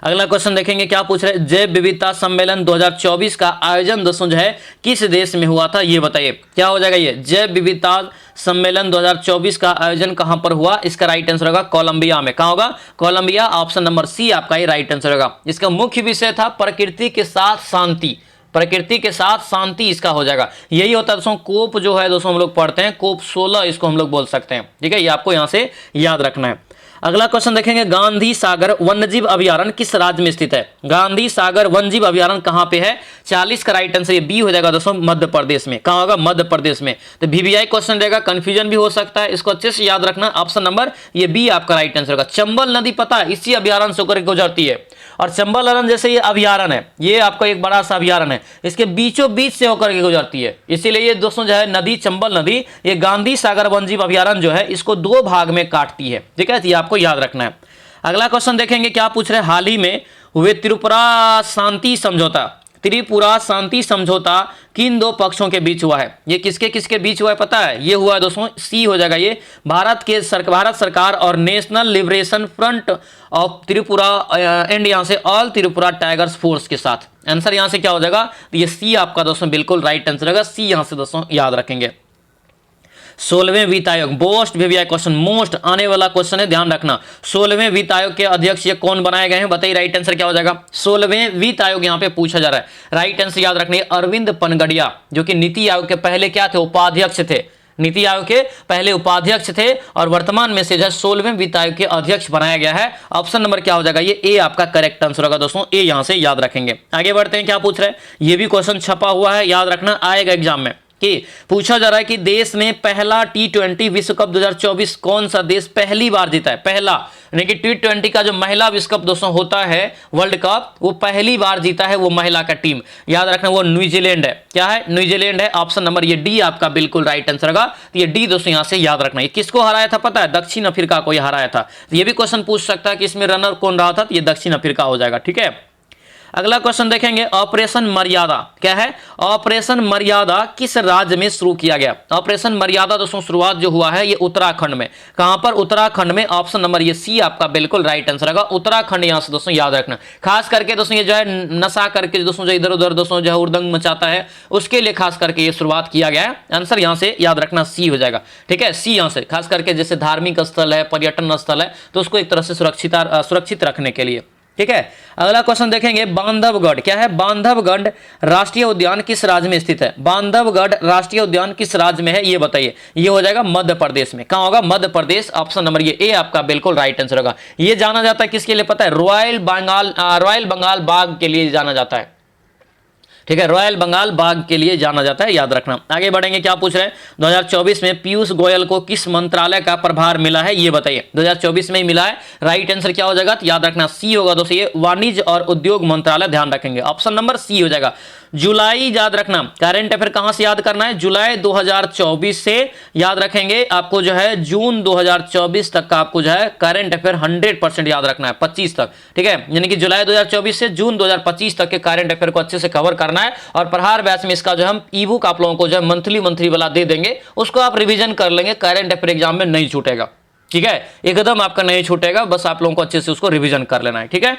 अगला क्वेश्चन देखेंगे, क्या पूछ रहे हैं? जैव विविधता सम्मेलन 2024 का आयोजन दोस्तों जो है किस देश में हुआ था, ये बताइए। क्या हो जाएगा ये? जैव विविधता सम्मेलन 2024 का आयोजन कहां पर हुआ? इसका राइट आंसर होगा कोलंबिया में। कहां होगा? कोलंबिया। ऑप्शन नंबर सी आपका ये राइट आंसर होगा। इसका मुख्य विषय था प्रकृति के साथ शांति। प्रकृति के साथ शांति इसका हो जाएगा। यही होता है दोस्तों कोप जो है दोस्तों हम लोग पढ़ते हैं, कोप 16 इसको हम लोग बोल सकते हैं। ठीक है, ये आपको यहां से याद रखना है। अगला क्वेश्चन देखेंगे, गांधी सागर वन्यजीव अभयारण्य किस राज्य में स्थित है? गांधी सागर वन्यजीव अभयारण्य कहां पे है? 40 का राइट आंसर ये बी हो जाएगा दोस्तों, मध्य प्रदेश में। कहां होगा? मध्य प्रदेश में। तो VVI क्वेश्चन रहेगा, कंफ्यूजन भी हो सकता है, इसको अच्छे से याद रखना। ऑप्शन नंबर ये बी आपका राइट आंसर होगा। चंबल नदी पता है इसी अभयारण्य से होकर गुजरती है, और चंबल अरण्य जैसे ये अभयारण्य है, ये आपका एक बड़ा सा अभयारण्य है, इसके बीचों बीच से होकर के गुजरती है। इसीलिए ये दोस्तों जो है नदी, चंबल नदी, ये गांधी सागर वन्यजीव अभयारण्य जो है इसको 2 भाग में काटती है। ठीक है, ये आपको याद रखना है। अगला क्वेश्चन देखेंगे, क्या पूछ रहे हैं? हाल ही में हुए त्रिपुरा शांति समझौता किन 2 पक्षों के बीच हुआ है? ये किसके किसके बीच हुआ है पता है? ये हुआ है दोस्तों, सी हो जाएगा ये, भारत सरकार और national liberation front of Tripura and यहां से ऑल त्रिपुरा टाइगर्स फोर्स के साथ। आंसर यहां से क्या हो जाएगा? ये सी आपका दोस्तों बिल्कुल राइट आंसर होगा। सी यहां से दोस्तों याद रखेंगे। 16वें वित्त आयोग, मोस्ट VVI क्वेश्चन, मोस्ट आने वाला क्वेश्चन है, ध्यान रखना। 16वें वित्त आयोग के अध्यक्ष ये कौन बनाए गए हैं? बताइए राइट आंसर क्या हो जाएगा? 16वें वित्त आयोग यहां पे पूछा जा रहा है। राइट आंसर याद रखना है अरविंद पनगड़िया, जो कि नीति आयोग के पहले क्या थे? उपाध्यक्ष थे। नीति आयोग के पहले उपाध्यक्ष थे और वर्तमान में से जो 16वें वित्त आयोग के अध्यक्ष बनाया गया है। ऑप्शन नंबर क्या हो जाएगा? ये ए आपका करेक्ट आंसर होगा दोस्तों, ए यहां से याद रखेंगे। आगे बढ़ते हैं, क्या पूछ रहे हैं? ये भी क्वेश्चन छपा हुआ है, याद रखना, आएगा एग्जाम में। कि पूछा जा रहा है कि देश ने पहला T20 विश्व कप 2024 कौन सा देश पहली बार जीता है? पहला, यानी कि T20 का जो महिला विश्व कप दोस्तों होता है, वर्ल्ड कप, वो पहली बार जीता है वो महिला का टीम, याद रखना, वो न्यूजीलैंड है। क्या है? न्यूजीलैंड है। ऑप्शन नंबर ये डी आपका बिल्कुल राइट आंसर होगा। तो ये डी दोस्तों यहां से याद रखना। ये किसको हराया था पता है? दक्षिण अफ्रीका को ये हराया था। तो ये भी क्वेश्चन पूछ सकता है कि इसमें रनर कौन रहा था? तो ये दक्षिण अफ्रीका हो जाएगा। ठीक है, अगला क्वेश्चन देखेंगे, ऑपरेशन मर्यादा क्या है? ऑपरेशन मर्यादा किस राज्य में शुरू किया गया? ऑपरेशन मर्यादा दोस्तों शुरुआत जो हुआ है ये उत्तराखंड में। कहां पर? उत्तराखंड में। ऑप्शन नंबर ये सी आपका बिल्कुल राइट आंसर होगा, उत्तराखंड। यहां से दोस्तों याद रखना, खास करके दोस्तों ये जो है नशा करके दोस्तों जो इधर उधर दोस्तों जो है उर्दंग मचाता है, उसके लिए खास करके ये शुरुआत किया गया है। आंसर यहां से याद रखना सी हो जाएगा। ठीक है, सी यहां से, खास करके जैसे धार्मिक स्थल है, पर्यटन स्थल है, तो उसको एक तरह से सुरक्षित रखने के लिए। ठीक है, अगला क्वेश्चन देखेंगे, बांधवगढ़ क्या है? बांधवगढ़ राष्ट्रीय उद्यान किस राज्य में स्थित है? बांधवगढ़ राष्ट्रीय उद्यान किस राज्य में है ये बताइए। ये हो जाएगा मध्य प्रदेश में। कहां होगा? मध्य प्रदेश। ऑप्शन नंबर ये ए आपका बिल्कुल राइट आंसर होगा। ये जाना जाता है किसके लिए पता है? रॉयल बंगाल बाघ के लिए जाना जाता है। ठीक है, रॉयल बंगाल बाघ के लिए जाना जाता है, याद रखना। आगे बढ़ेंगे, क्या पूछ रहे हैं? 2024 में पीयूष गोयल को किस मंत्रालय का प्रभार मिला है ये बताइए। 2024 में ही मिला है। राइट आंसर क्या हो जाएगा? तो याद रखना सी होगा दोस्तों, ये वाणिज्य और उद्योग मंत्रालय, ध्यान रखेंगे। ऑप्शन नंबर सी हो जाएगा। जुलाई याद रखना, करंट अफेयर कहां से याद करना है? जुलाई 2024 से याद रखेंगे। आपको जो है जून 2024 तक का आपको जो है करंट अफेयर 100% याद रखना है, 25 तक। ठीक है, यानी कि जुलाई 2024 से जून 2025 तक के करंट अफेयर को अच्छे से कवर करना है। और प्रहार बैच में इसका जो हम ई बुक आप लोगों को जो है मंथली वाला दे देंगे, उसको आप रिवीजन कर लेंगे, करंट अफेयर एग्जाम में नहीं छूटेगा। ठीक है, एकदम आपका नहीं छूटेगा, बस आप लोगों को अच्छे से उसको रिवीजन कर लेना है। ठीक है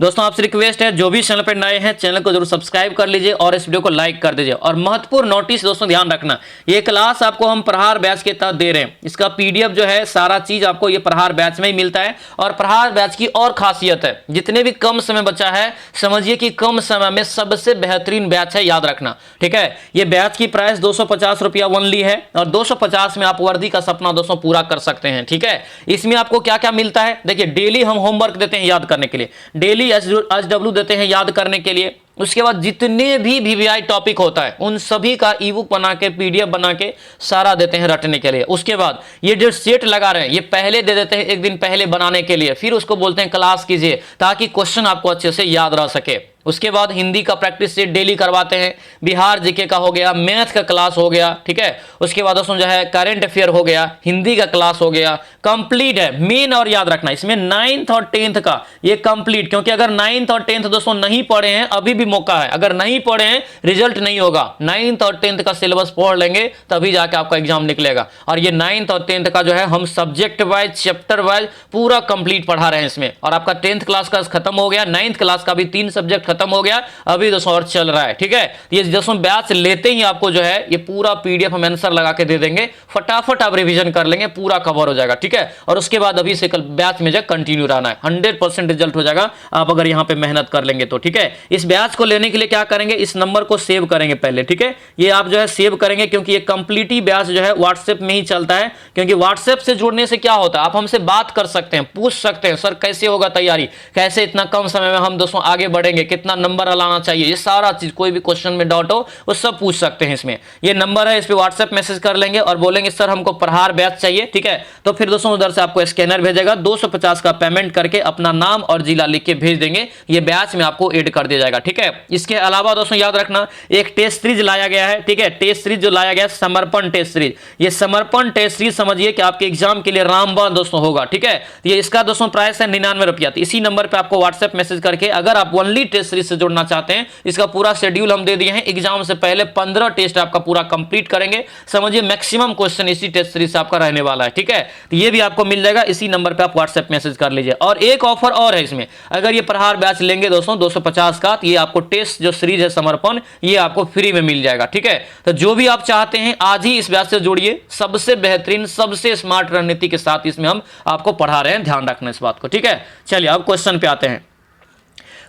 दोस्तों, आपसे रिक्वेस्ट है, जो भी चैनल पर नए हैं चैनल को जरूर सब्सक्राइब कर लीजिए और इस वीडियो को लाइक कर दीजिए। और महत्वपूर्ण नोटिस दोस्तों ध्यान रखना, ये क्लास आपको हम प्रहार बैच के तहत दे रहे हैं। इसका PDF जो है सारा चीज आपको ये प्रहार बैच में ही मिलता है। और प्रहार बैच की और खासियत है, जितने भी कम समय बचा है, समझिए कि कम समय में सबसे बेहतरीन बैच है, याद रखना। ठीक है, ये बैच की प्राइस 250 रुपया ओनली है और 250 में आप वर्दी का सपना दोस्तों पूरा कर सकते हैं। ठीक है, इसमें आपको क्या क्या मिलता है? देखिए, डेली हम होमवर्क देते हैं याद करने के लिए, डेली SW देते हैं याद करने के लिए। उसके बाद जितने भी VVI टॉपिक होता है उन सभी का ई बुक बना के PDF बना के सारा देते हैं रटने के लिए। उसके बाद ये जो सेट लगा रहे हैं ये पहले दे देते हैं, एक दिन पहले बनाने के लिए, फिर उसको बोलते हैं क्लास कीजिए ताकि क्वेश्चन आपको अच्छे से याद रह सके। उसके बाद हिंदी का प्रैक्टिस सेट डेली करवाते हैं, बिहार जीके का हो गया, मैथ का क्लास हो गया, ठीक है। उसके बाद दोस्तों जो है करंट अफेयर हो गया, हिंदी का क्लास हो गया, कंप्लीट है। मेन और याद रखना इसमें 9th और 10th का ये कंप्लीट, क्योंकि अगर 9th और 10th दोस्तों नहीं पढ़े हैं अभी भी मौका है, अगर नहीं पढ़े हैं रिजल्ट नहीं होगा। 9th और 10th का सिलेबस पढ़ लेंगे तभी जाके आपका एग्जाम निकलेगा। और ये 9th और 10th का जो है हम सब्जेक्ट वाइज चैप्टर वाइज पूरा कंप्लीट पढ़ा रहे हैं इसमें। और आपका 10th क्लास का खत्म हो गया, 9th क्लास का भी 3 सब्जेक्ट खत्म हो गया, अभी दोस्तों और चल रहा है, ठीक है। ये दोस्तों बैच लेते ही आपको जो है ये पूरा पीडीएफ हम आंसर लगा के दे देंगे, फटाफट आप रिवीजन कर लेंगे, पूरा कवर हो जाएगा, ठीक है। और उसके बाद अभी से कल बैच में जो कंटिन्यू रहना है, 100% रिजल्ट हो जाएगा आप अगर यहां पे मेहनत कर लेंगे तो, ठीक है। इस बैच को लेने के लिए क्या करेंगे, इस नंबर को सेव करेंगे पहले, ठीक है। ये आप जो है सेव करेंगे क्योंकि ये कंप्लीट ही बैच जो है व्हाट्सएप में ही चलता है, क्योंकि व्हाट्सएप से जुड़ने से क्या होता है, आप हमसे बात कर सकते हैं, पूछ सकते हैं सर कैसे होगा तैयारी, कैसे इतना कम समय में हम दोस्तों आगे बढ़ेंगे, कितना नंबर लाना चाहिए, ये सारा चीज कोई भी क्वेश्चन में डाउट हो वो सब पूछ सकते हैं इसमें। ये नंबर है, इस पे व्हाट्सएप मैसेज कर लेंगे और बोलेंगे सर हमको प्रहार बैच चाहिए, ठीक है। तो फिर दोस्तों उधर से आपको स्कैनर भेजेगा, 250 का पेमेंट करके अपना नाम और जिला लिख के भेज देंगे, ये बैच में आपको ऐड कर दिया जाएगा, ठीक है। इसके अलावा दोस्तों याद रखना एक टेस्ट सीरीज लाया गया है, ठीक है। टेस्ट सीरीज जो लाया गया है समर्पण टेस्ट सीरीज, ये समर्पण टेस्ट सीरीज समझिए कि आपके एग्जाम के लिए रामबाण दोस्तों होगा, ठीक है। ये इसका दोस्तों प्राइस है 99 रुपया। तो इसी नंबर पे आपको व्हाट्सएप मैसेज करके अगर आप ओनली टेस्ट सीरीज से जुड़ना चाहते हैं, इसका पूरा शेड्यूल हम दे दिए हैं, एग्जाम से पहले 15 टेस्ट आपका पूरा कंप्लीट करेंगे, समझिए मैक्सिमम क्वेश्चन इसी टेस्ट सीरीज से आपका रहने वाला है, ठीक है। तो ये भी आपको मिल जाएगा, इसी नंबर पे आप व्हाट्सएप मैसेज कर लीजिए। और एक ऑफर और है इसमें, अगर ये प्रहार बैच लेंगे दोस्तों 250 का, तो ये आपको टेस्ट जो सीरीज है समर्पण, ये आपको फ्री में मिल जाएगा, ठीक है। तो जो भी आप चाहते हैं आज ही इस बैच से जुड़िए, सबसे बेहतरीन सबसे स्मार्ट रणनीति के साथ इसमें हम आपको पढ़ा रहे हैं, ध्यान रखना इस बात को, ठीक है। चलिए अब क्वेश्चन पे आते हैं।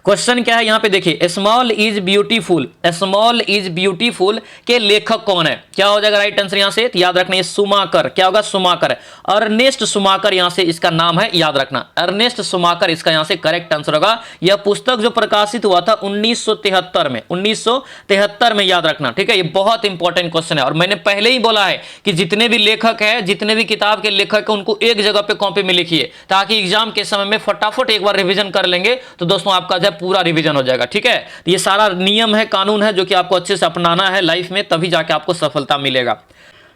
क्वेश्चन क्या है यहां पे देखिए, small is beautiful, small is beautiful के लेखक कौन है, क्या हो जाएगा राइट आंसर यहां से, तो याद रखना ये सुमाकर, क्या होगा सुमाकर, अर्नेस्ट सुमाकर यहां से इसका नाम है, याद रखना अर्नेस्ट सुमाकर इसका यहां से करेक्ट आंसर होगा। यह पुस्तक जो प्रकाशित हुआ था 1973 में, 1973 में, याद रखना, ठीक है। ये बहुत इंपॉर्टेंट क्वेश्चन है और मैंने पहले ही बोला है कि जितने भी लेखक है, जितने भी किताब के लेखक है, उनको एक जगह पे कॉपी में लिखिए ताकि एग्जाम के समय में फटाफट एक बार रिविजन कर लेंगे तो दोस्तों आपका जो पूरा रिवीजन हो जाएगा, ठीक है। ये सारा नियम है, कानून है जो कि आपको अच्छे से अपनाना है लाइफ में, तभी जाके आपको सफलता मिलेगा।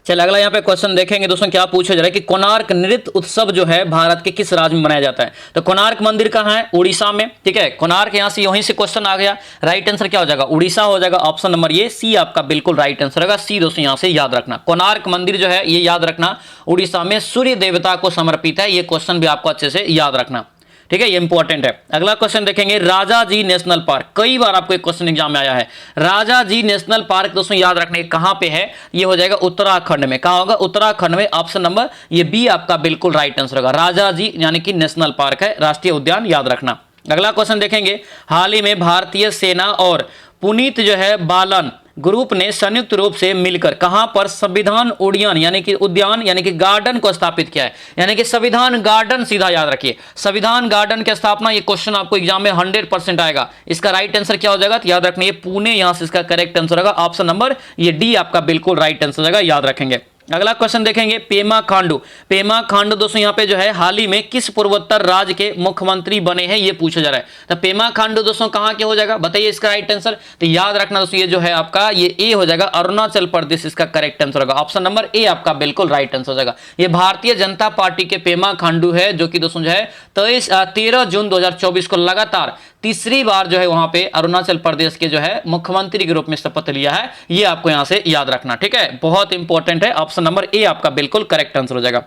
चलिए अगला यहाँ पे क्वेश्चन देखेंगे दोस्तों, क्या पूछा जा रहा है कि कोणार्क नृत्य उत्सव जो है भारत के किस राज्य में मनाया जाता है। तो कोणार्क मंदिर कहाँ है, उड़ीसा में, ठीक है। कोणार्क यहाँ से यहीं से क्वेश्चन आ गया, राइट आंसर क्या हो जाएगा, उड़ीसा हो जाएगा। ऑप्शन नंबर ये सी आपका बिल्कुल राइट आंसर होगा, सी दोस्तों यहाँ से याद रखना। कोणार्क मंदिर जो है ये याद रखना उड़ीसा में सूर्य देवता को समर्पित है, ये क्वेश्चन भी आपको अच्छे से याद रखना, ठीक है, ये इंपॉर्टेंट है। अगला क्वेश्चन देखेंगे, राजाजी नेशनल पार्क, कई बार आपको एक क्वेश्चन एग्जाम में आया है। राजाजी नेशनल पार्क दोस्तों याद रखने कहां पे है, ये हो जाएगा उत्तराखंड में, कहां होगा उत्तराखंड में। ऑप्शन नंबर ये बी आपका बिल्कुल राइट आंसर होगा, राजाजी यानी कि नेशनल पार्क है, राष्ट्रीय उद्यान, याद रखना। अगला क्वेश्चन देखेंगे, हाल ही में भारतीय सेना और पुनीत जो है बालन ग्रुप ने संयुक्त रूप से मिलकर कहां पर संविधान उद्यान यानी कि उद्यान यानी कि गार्डन को स्थापित किया है, यानी कि संविधान गार्डन, सीधा याद रखिए संविधान गार्डन की स्थापना। ये क्वेश्चन आपको एग्जाम में 100% आएगा, इसका राइट आंसर क्या हो जाएगा, तो याद रखना ये पुणे, यहां से इसका करेक्ट आंसर होगा। ऑप्शन नंबर ये डी आपका बिल्कुल राइट आंसर होगा, याद रखेंगे। अगला क्वेश्चन देखेंगे, पेमा खांडू, पेमा खांडू दोस्तों यहाँ पे जो है हाल ही में किस पूर्वोत्तर राज्य के मुख्यमंत्री बने हैं, ये पूछा जा रहा है। तो पेमा खांडू दोस्तों कहाँ के हो जाएगा, बताइए इसका राइट आंसर। तो याद रखना दोस्तों ये जो है आपका ये ए हो जाएगा, अरुणाचल प्रदेश इसका करेक्ट आंसर होगा। ऑप्शन नंबर ए आपका बिल्कुल राइट आंसर हो जाएगा। ये भारतीय जनता पार्टी के पेमा खांडू है, जो कि दोस्तों जो है 13 जून 2024 को लगातार तीसरी बार जो है वहां पे अरुणाचल प्रदेश के जो है मुख्यमंत्री के रूप में शपथ लिया है, ये आपको यहां से याद रखना, ठीक है, बहुत इंपॉर्टेंट है। ऑप्शन नंबर ए आपका बिल्कुल करेक्ट आंसर हो जाएगा।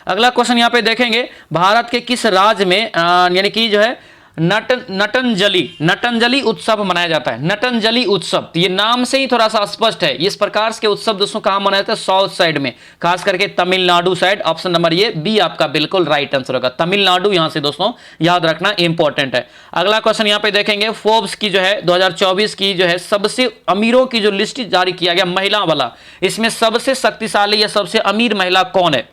अगला क्वेश्चन यहां पे देखेंगे, भारत के किस राज्य में यानी कि जो है नटंजलि उत्सव मनाया जाता है। नटंजलि उत्सव, तो ये नाम से ही थोड़ा सा स्पष्ट है, इस प्रकार के उत्सव दोस्तों कहां मनाया जाता है, साउथ साइड में, खास करके तमिलनाडु साइड। ऑप्शन नंबर ये बी आपका बिल्कुल राइट आंसर होगा, तमिलनाडु, यहां से दोस्तों याद रखना इंपॉर्टेंट है। अगला क्वेश्चन यहां पे देखेंगे, फोर्ब्स की जो है 2024 की जो है सबसे अमीरों की जो लिस्ट जारी किया गया महिला वाला, इसमें सबसे शक्तिशाली या सबसे अमीर महिला कौन है,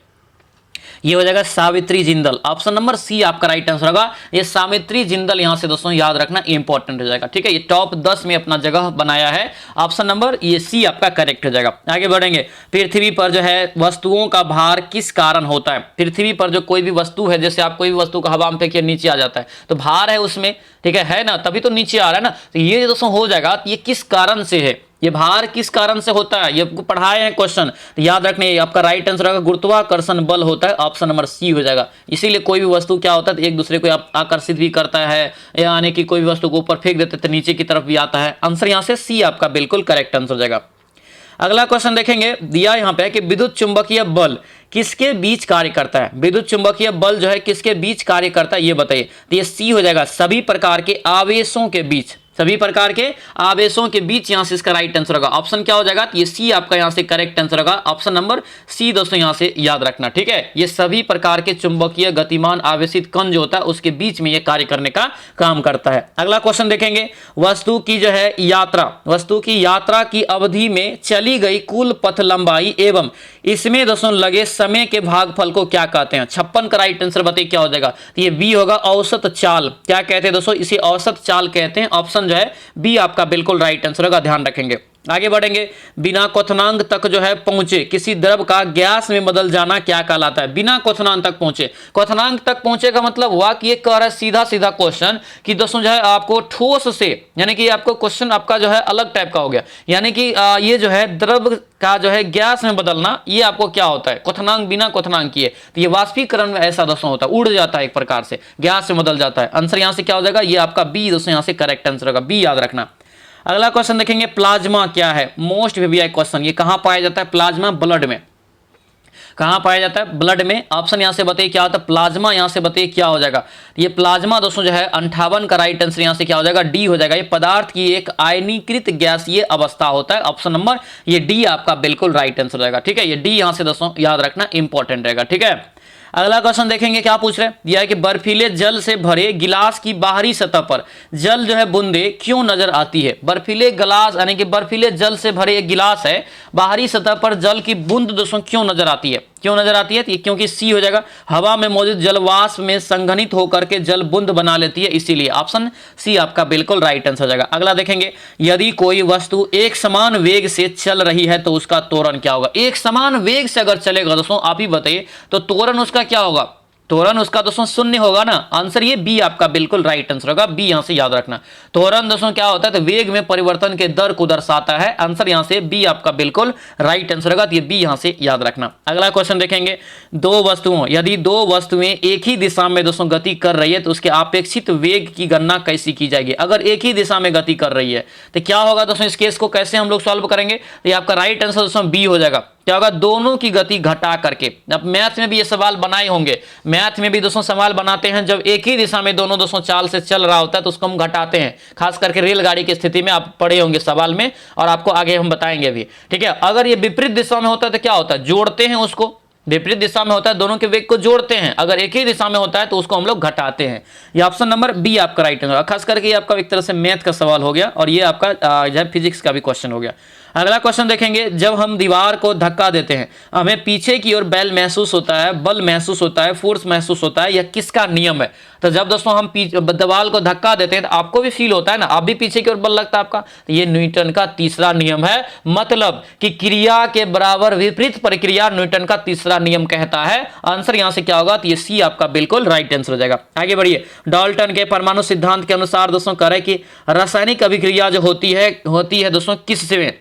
ये हो जाएगा Savitri Jindal. Option number C आपका राइट आंसर होगा। ये सावित्री जिंदल यहां से दोस्तों याद रखना इंपॉर्टेंट हो जाएगा, ठीक है। ये टॉप 10 में अपना जगह बनाया है। ऑप्शन नंबर ये सी आपका करेक्ट हो जाएगा। आगे बढ़ेंगे। पृथ्वी पर जो है वस्तुओं का भार किस कारण होता है? पृथ्वी पर जो कोई भी वस्तु है, जैसे आप कोई भी वस्तु को हवा में फेंकिए नीचे आ जाता है, तो भार है उसमें, ठीक है ना, तभी तो नीचे आ रहा है ना। तो ये दोस्तों हो जाएगा, ये किस कारण से है, ये भार किस कारण से होता है, ये पढ़ाए हैं क्वेश्चन, तो याद रखने आपका राइट आंसर होगा गुरुत्वाकर्षण बल होता है। ऑप्शन नंबर सी हो जाएगा। इसीलिए कोई भी वस्तु क्या होता है तो एक दूसरे को आकर्षित भी करता है, यानी कि कोई भी वस्तु को ऊपर फेंक देते तो नीचे की तरफ भी आता है। आंसर यहां से सी आपका बिल्कुल करेक्ट आंसर हो जाएगा। अगला क्वेश्चन देखेंगे, दिया यहां पे कि विद्युत चुंबकीय बल किसके बीच कार्य करता है? विद्युत चुंबकीय बल जो है किसके बीच कार्य करता है ये बताइए। तो ये सी हो जाएगा, सभी प्रकार के आवेशों के बीच, सभी प्रकार के आवेशों के बीच यहां से इसका राइट आंसर होगा। ऑप्शन क्या हो जाएगा? तो ये सी आपका यहां से करेक्ट आंसर होगा। ऑप्शन नंबर सी दोस्तों यहां से याद रखना, ठीक है। ये सभी प्रकार के चुंबकीय गतिमान आवेशित कण जो होता है उसके बीच में ये कार्य करने का काम करता है। अगला क्वेश्चन देखेंगे, वस्तु की जो है यात्रा, वस्तु की यात्रा की अवधि में चली गई कुल पथ लंबाई एवं इसमें दोस्तों लगे समय के भागफल को क्या कहते हैं? 56 का राइट आंसर बताइए क्या हो जाएगा। तो ये बी होगा, औसत चाल। क्या कहते हैं दोस्तों? इसे औसत चाल कहते हैं। ऑप्शन जो है बी आपका बिल्कुल राइट आंसर होगा, ध्यान रखेंगे। आगे बढ़ेंगे। बिना क्वथनांक तक जो है पहुंचे किसी द्रव का गैस में बदल जाना क्या कहलाता है? बिना क्वथनांक तक पहुंचे, क्वथनांक तक पहुंचे का मतलब हुआ कि ये कह रहा है सीधा सीधा क्वेश्चन कि दोस्तों जो है आपको ठोस से, यानी कि आपको क्वेश्चन आपका जो है अलग टाइप का हो गया, यानी कि ये जो है द्रव का जो है गैस में बदलना, ये आपको क्या होता है? क्वथनांक, बिना क्वथनांक किए। तो ये वाष्पीकरण में ऐसा दोस्तों होता है, उड़ जाता है एक प्रकार से, गैस में बदल जाता है। आंसर यहां से क्या हो जाएगा? ये आपका बी दोस्तों यहां से करेक्ट आंसर होगा, बी याद रखना। अगला क्वेश्चन देखेंगे, प्लाज्मा क्या है? Most VVI question. ये कहां पाया जाता है? प्लाज्मा ब्लड में। कहां पाया जाता है? ब्लड में। ऑप्शन यहां से बताइए क्या होता है? प्लाज्मा यहां से बताइए क्या हो जाएगा। ये प्लाज्मा दोस्तों जो है 58 का राइट आंसर यहां से क्या हो जाएगा? डी हो जाएगा। ये पदार्थ की एक आयनीकृत गैसीय अवस्था होता है। ऑप्शन नंबर ये डी आपका बिल्कुल राइट आंसर रहेगा, ठीक है। ये डी यहां से दोस्तों याद रखना इंपॉर्टेंट रहेगा, ठीक है। अगला क्वेश्चन देखेंगे, क्या पूछ रहे हैं? यह है कि बर्फीले जल से भरे गिलास की बाहरी सतह पर जल जो है बूंदे क्यों नजर आती है? बर्फीले गिलास यानी कि बर्फीले जल से भरे एक गिलास है, बाहरी सतह पर जल की बूंद दोस्तों क्यों नजर आती है? क्यों नजर आती है? क्योंकि सी हो जाएगा, हवा में मौजूद जलवाष्प में संघनित होकर के जल बूंद बना लेती है, इसीलिए। ऑप्शन सी आपका बिल्कुल राइट आंसर हो जाएगा। अगला देखेंगे, यदि कोई वस्तु एक समान वेग से चल रही है तो उसका त्वरण क्या होगा? एक समान वेग से अगर चलेगा दोस्तों, आप ही बताइए, तो त्वरण उसका क्या होगा? त्वरण उसका दोस्तों शून्य होगा ना। आंसर ये बी आपका बिल्कुल राइट आंसर होगा, बी यहां से याद रखना। त्वरण दोस्तों क्या होता है? तो वेग में परिवर्तन के दर को दर्शाता है। आंसर यहां से बी आपका बिल्कुल राइट आंसर होगा, तो ये बी यहां से याद रखना। अगला क्वेश्चन देखेंगे, यदि दो वस्तुएं एक ही दिशा में दोस्तों गति कर रही है तो उसके अपेक्षित वेग की गणना कैसी की जाएगी? अगर एक ही दिशा में गति कर रही है तो क्या होगा दोस्तों? इस केस को कैसे हम लोग सॉल्व करेंगे? तो ये आपका राइट आंसर दोस्तों बी हो जाएगा। क्या होगा? दोनों की गति घटा करके। अब मैथ में भी ये सवाल बनाए होंगे, मैथ में भी दोस्तों सवाल बनाते हैं, जब एक ही दिशा में दोनों दोस्तों चाल से चल रहा होता है तो उसको हम घटाते हैं। खास करके रेलगाड़ी की स्थिति में आप पढ़े होंगे सवाल में, और आपको आगे हम बताएंगे भी, ठीक है। अगर ये विपरीत दिशा में होता है तो क्या होता है? जोड़ते हैं उसको। विपरीत दिशा में होता है, दोनों के वेग को जोड़ते हैं। अगर एक ही दिशा में होता है तो उसको हम लोग घटाते हैं। ये ऑप्शन नंबर बी आपका राइट आंसर। खास करके ये आपका एक तरह से मैथ का सवाल हो गया, और ये आपका फिजिक्स का भी क्वेश्चन हो गया। अगला क्वेश्चन देखेंगे, जब हम दीवार को धक्का देते हैं हमें पीछे की ओर बल महसूस होता है, फोर्स महसूस होता है, यह किसका नियम है? तो जब दोस्तों हम दीवार को धक्का देते हैं तो आपको भी फील होता है ना, आप भी पीछे की ओर बल लगता है आपका, तो ये न्यूटन का तीसरा नियम है। मतलब कि क्रिया के बराबर विपरीत प्रक्रिया न्यूटन का तीसरा नियम कहता है। आंसर यहां से क्या होगा? तो ये सी आपका बिल्कुल राइट आंसर हो जाएगा। आगे बढ़िए। डाल्टन के परमाणु सिद्धांत के अनुसार दोस्तों कह रहे कि रासायनिक अभिक्रिया जो होती है दोस्तों किससे?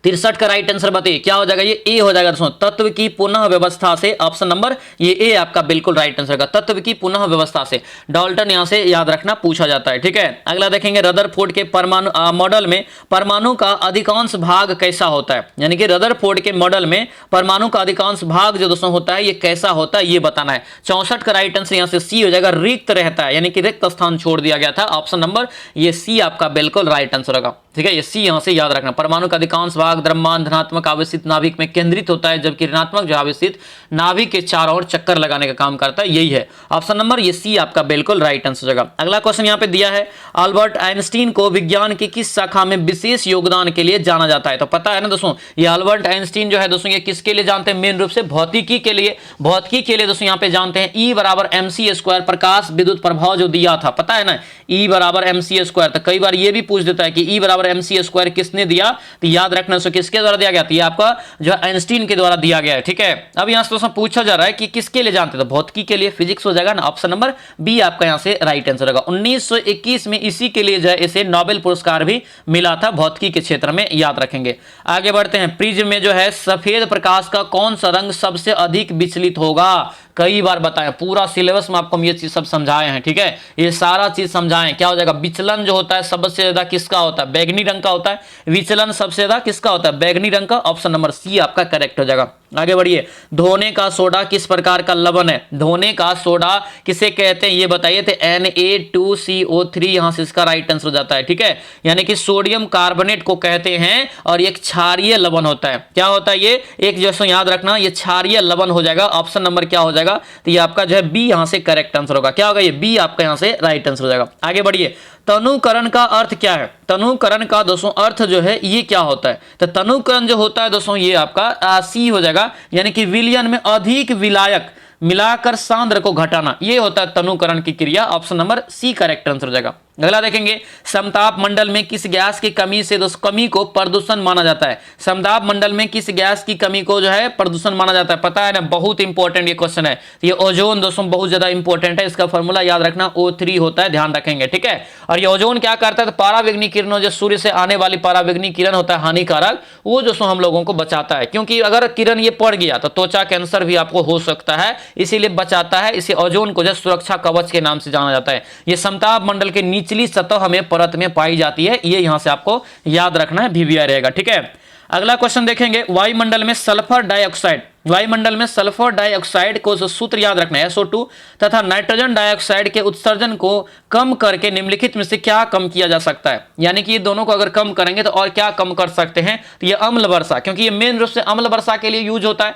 63 का राइट आंसर बताइए क्या हो जाएगा? ये ए हो जाएगा दोस्तों, तत्व की पुनः व्यवस्था से। ऑप्शन नंबर ये ए आपका बिल्कुल राइट आंसर होगा, तत्व की पुनः व्यवस्था से। डाल्टन यहां से याद रखना पूछा जाता है, ठीक है। अगला देखेंगे, रदरफोर्ड के परमाणु मॉडल में परमाणु का अधिकांश भाग कैसा होता है? यानी कि रदरफोर्ड के मॉडल में परमाणु का अधिकांश भाग जो दोस्तों होता है ये कैसा होता है ये बताना है। 64 का राइट आंसर यहां से सी हो जाएगा, रिक्त रहता है, यानी कि रिक्त स्थान छोड़ दिया गया था। ऑप्शन नंबर ये सी आपका बिल्कुल राइट आंसर होगा। ठीक है, ये सी यहां से याद रखना। परमाणु का अधिकांश भाग द्रव्यमान धनात्मक आवेशित नाभिक में केंद्रित होता है, जबकि ऋणात्मक जो आवेशित नाभिक के चारों ओर चक्कर लगाने का काम करता है। यही है ऑप्शन नंबर ये सी आपका बिल्कुल राइट आंसर हो जाएगा। अगला क्वेश्चन यहाँ पे दिया है, अल्बर्ट आइंस्टीन को विज्ञान की किस शाखा में विशेष योगदान के लिए जाना जाता है? तो पता है ना दोस्तों, ये अल्बर्ट आइंस्टीन जो है दोस्तों ये किसके लिए जानते हैं? मेन रूप से भौतिकी के लिए। भौतिकी के लिए दोस्तों यहाँ पे जानते हैं E बराबर mc² प्रकाश विद्युत प्रभाव जो दिया था, पता है ना, E बराबर mc²। तो कई बार ये भी पूछ देता है कि E बराबर mc² किसने दिया? तो याद रखना सो किसके द्वारा दिया गया? तो ये आपका जो आइंस्टीन के द्वारा दिया गया है। ठीक है, अब यहां से दोस्तों पूछा जा रहा है कि किसके लिए जानते हैं? तो भौतिकी के लिए, फिजिक्स हो जाएगा ना, ऑप्शन नंबर बी आपका यहां से राइट आंसर होगा। 1921 में इसी के लिए जो है इसे नोबेल पुरस्कार भी मिला था भौतिकी के क्षेत्र में, याद रखेंगे। आगे बढ़ते हैं, प्रिज्म में जो है सफेद प्रकाश का कौन सा रंग सबसे अधिक विचलित होगा? कई बार बताएं, पूरा सिलेबस में आपको हम ये चीज सब समझाए हैं। ठीक है, ये सारा चीज समझाएं। क्या हो जाएगा? विचलन जो होता है सबसे ज्यादा किसका होता है? बैगनी रंग का होता है। विचलन सबसे ज्यादा किसका होता है? बैगनी रंग का। ऑप्शन नंबर सी आपका करेक्ट हो जाएगा। आगे बढ़िए, धोने का सोडा किस प्रकार का लवण है? धोने का सोडा किसे कहते हैं ये बताइए। तो Na2CO3 यहां से इसका राइट आंसर हो जाता है। ठीक है, यानी कि सोडियम कार्बोनेट को कहते हैं और एक क्षारीय लवण होता है। क्या होता है ये? एक जैसा याद रखना, ये क्षारीय लवण हो जाएगा। ऑप्शन नंबर क्या हो जाएगा? तो ये आपका जो है बी यहां से करेक्ट आंसर होगा। क्या होगा? ये बी आपका यहां से राइट आंसर हो जाएगा। आगे बढ़िए, तनुकरण का अर्थ क्या है? तनुकरण का दोस्तों अर्थ जो है ये क्या होता है? तो तनुकरण जो होता है दोस्तों ये आपका सी हो जाएगा, यानी कि विलयन में अधिक विलायक मिलाकर सांद्र को घटाना, ये होता है तनुकरण की क्रिया। Option number C correct answer हो जाएगा। अगला देखेंगे, समताप मंडल में किस गैस की कमी से दोस्तों कमी को प्रदूषण माना जाता है? समताप मंडल में किस गैस की कमी को जो है प्रदूषण माना जाता है? पता है ना, बहुत इंपॉर्टेंट ये क्वेश्चन है। ये ओजोन दोस्तों बहुत ज्यादा इंपॉर्टेंट है, इसका फॉर्मूला याद रखना O3 होता है, ध्यान रखेंगे। ठीक है, और ये ओजोन क्या करता है? तो पराबैंगनी किरणों, जो सूर्य से आने वाली पराबैंगनी किरण होता है हानिकारक, वो दोस्तों हम लोगों को बचाता है, क्योंकि अगर किरण ये पड़ गया तो त्वचा कैंसर भी आपको हो सकता है, इसीलिए बचाता है। इसे ओजोन को जो सुरक्षा कवच के नाम से जाना जाता है। ये समताप मंडल के निचली सतह हमें परत में पाई जाती है, ये यहां से आपको याद रखना है, VVI रहेगा। ठीक है, अगला क्वेश्चन देखेंगे, वायुमंडल में सल्फर डाइऑक्साइड, वायुमंडल में सल्फर डाइऑक्साइड को सूत्र याद रखना है SO2 तथा नाइट्रोजन डाइऑक्साइड के उत्सर्जन को कम करके निम्नलिखित में से क्या कम किया जा सकता है? यानी कि ये दोनों को अगर कम करेंगे तो और क्या कम कर सकते हैं? तो ये अम्ल वर्षा, क्योंकि ये मेन रूप से अम्ल वर्षा के लिए यूज होता है,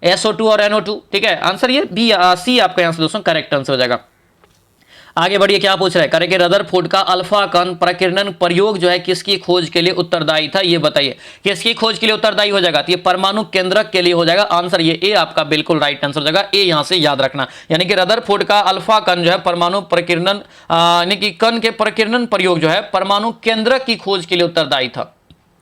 SO2 और NO2। ठीक है, आंसर ये बी सी आपका यहां से दोस्तों करेक्ट आंसर हो जाएगा। आगे बढ़िए, क्या पूछ रहा है? करेंगे, रदरफोर्ड का अल्फा कण प्रकीर्णन प्रयोग जो है किसकी खोज के लिए उत्तरदायी था? ये बताइए, किसकी खोज के लिए उत्तरदायी हो जाएगा? तो ये परमाणु केंद्रक के लिए हो जाएगा। आंसर ये ए आपका बिल्कुल राइट आंसर हो जाएगा। ए यहां से याद रखना, यानी कि रदरफोर्ड का अल्फा कण जो है परमाणु प्रकीर्णन यानी कि कण के प्रकीर्णन प्रयोग जो है परमाणु केंद्रक की खोज के लिए उत्तरदायी था।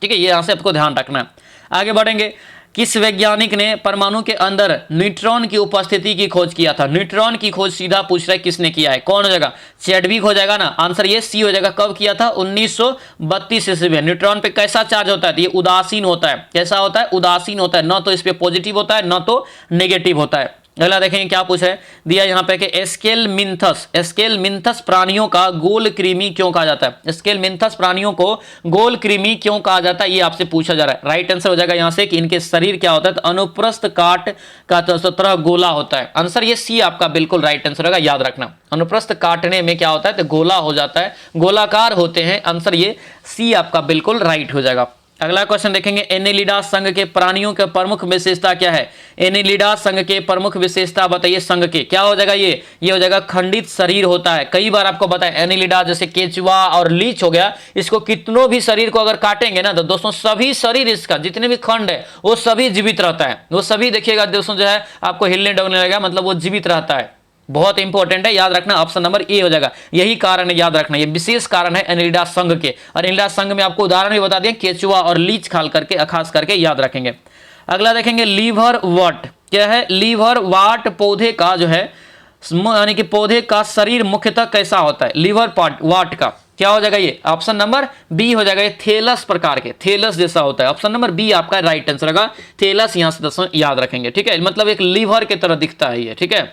ठीक है, ये यहां से आपको ध्यान रखना है। आगे बढ़ेंगे, किस वैज्ञानिक ने परमाणु के अंदर न्यूट्रॉन की उपस्थिति की खोज किया था? न्यूट्रॉन की खोज सीधा पूछ रहा है किसने किया है? कौन हो जाएगा? चैडविक हो जाएगा ना। आंसर ये सी हो जाएगा। कब किया था? 1932 ईस्वी में। न्यूट्रॉन पे कैसा चार्ज होता है? ये उदासीन होता है। कैसा होता है? उदासीन होता है, न तो इस पे पॉजिटिव होता है न तो नेगेटिव होता है। अगला देखेंगे क्या पूछा है, दिया यहाँ पे कि स्केलमिंथस प्राणियों का गोल कृमि क्यों कहा जाता है? स्केलमिंथस प्राणियों को गोल कृमि क्यों कहा जाता है, ये आपसे पूछा जा रहा है। राइट आंसर हो जाएगा यहाँ से कि इनके शरीर क्या होता है? तो अनुप्रस्थ काट का तरह गोला होता है। आंसर ये सी आपका बिल्कुल राइट आंसर होगा, याद रखना। अनुप्रस्थ काटने में क्या होता है? तो गोला हो जाता है, गोलाकार होते हैं। आंसर ये सी आपका बिल्कुल राइट हो जाएगा। अगला क्वेश्चन देखेंगे, एनेलिडा संघ के प्राणियों के प्रमुख विशेषता क्या है? एनेलिडा संघ के प्रमुख विशेषता बताइए। संघ के क्या हो जाएगा? ये हो जाएगा खंडित शरीर होता है। कई बार आपको बताया एनेलिडा जैसे केचुआ और लीच हो गया, इसको कितनों भी शरीर को अगर काटेंगे ना तो दोस्तों सभी शरीर इसका जितने भी खंड है वो सभी जीवित रहता है। वो सभी देखिएगा दोस्तों जो है आपको हिलने डुलने लगेगा, मतलब वो जीवित रहता है। बहुत इंपॉर्टेंट है, याद रखना। ऑप्शन नंबर ए हो जाएगा। यही कारण है, याद रखना, ये विशेष कारण है एनेलिडा संघ के। और एनेलिडा संघ में आपको उदाहरण भी बता दिए, केचुआ और लीच खास करके याद रखेंगे। अगला देखेंगे, लीवर वाट क्या है? लीवर वाट पौधे का जो है यानी कि पौधे का शरीर मुख्यतः कैसा होता है? लीवर वाट का क्या हो जाएगा? ये ऑप्शन नंबर बी हो जाएगा। ये थैलस प्रकार के, थैलस जैसा होता है। ऑप्शन नंबर बी आपका राइट आंसर होगा। थैलस यहां से दोस्तों याद रखेंगे। ठीक है, मतलब एक लीवर की तरह दिखता है ये। ठीक है,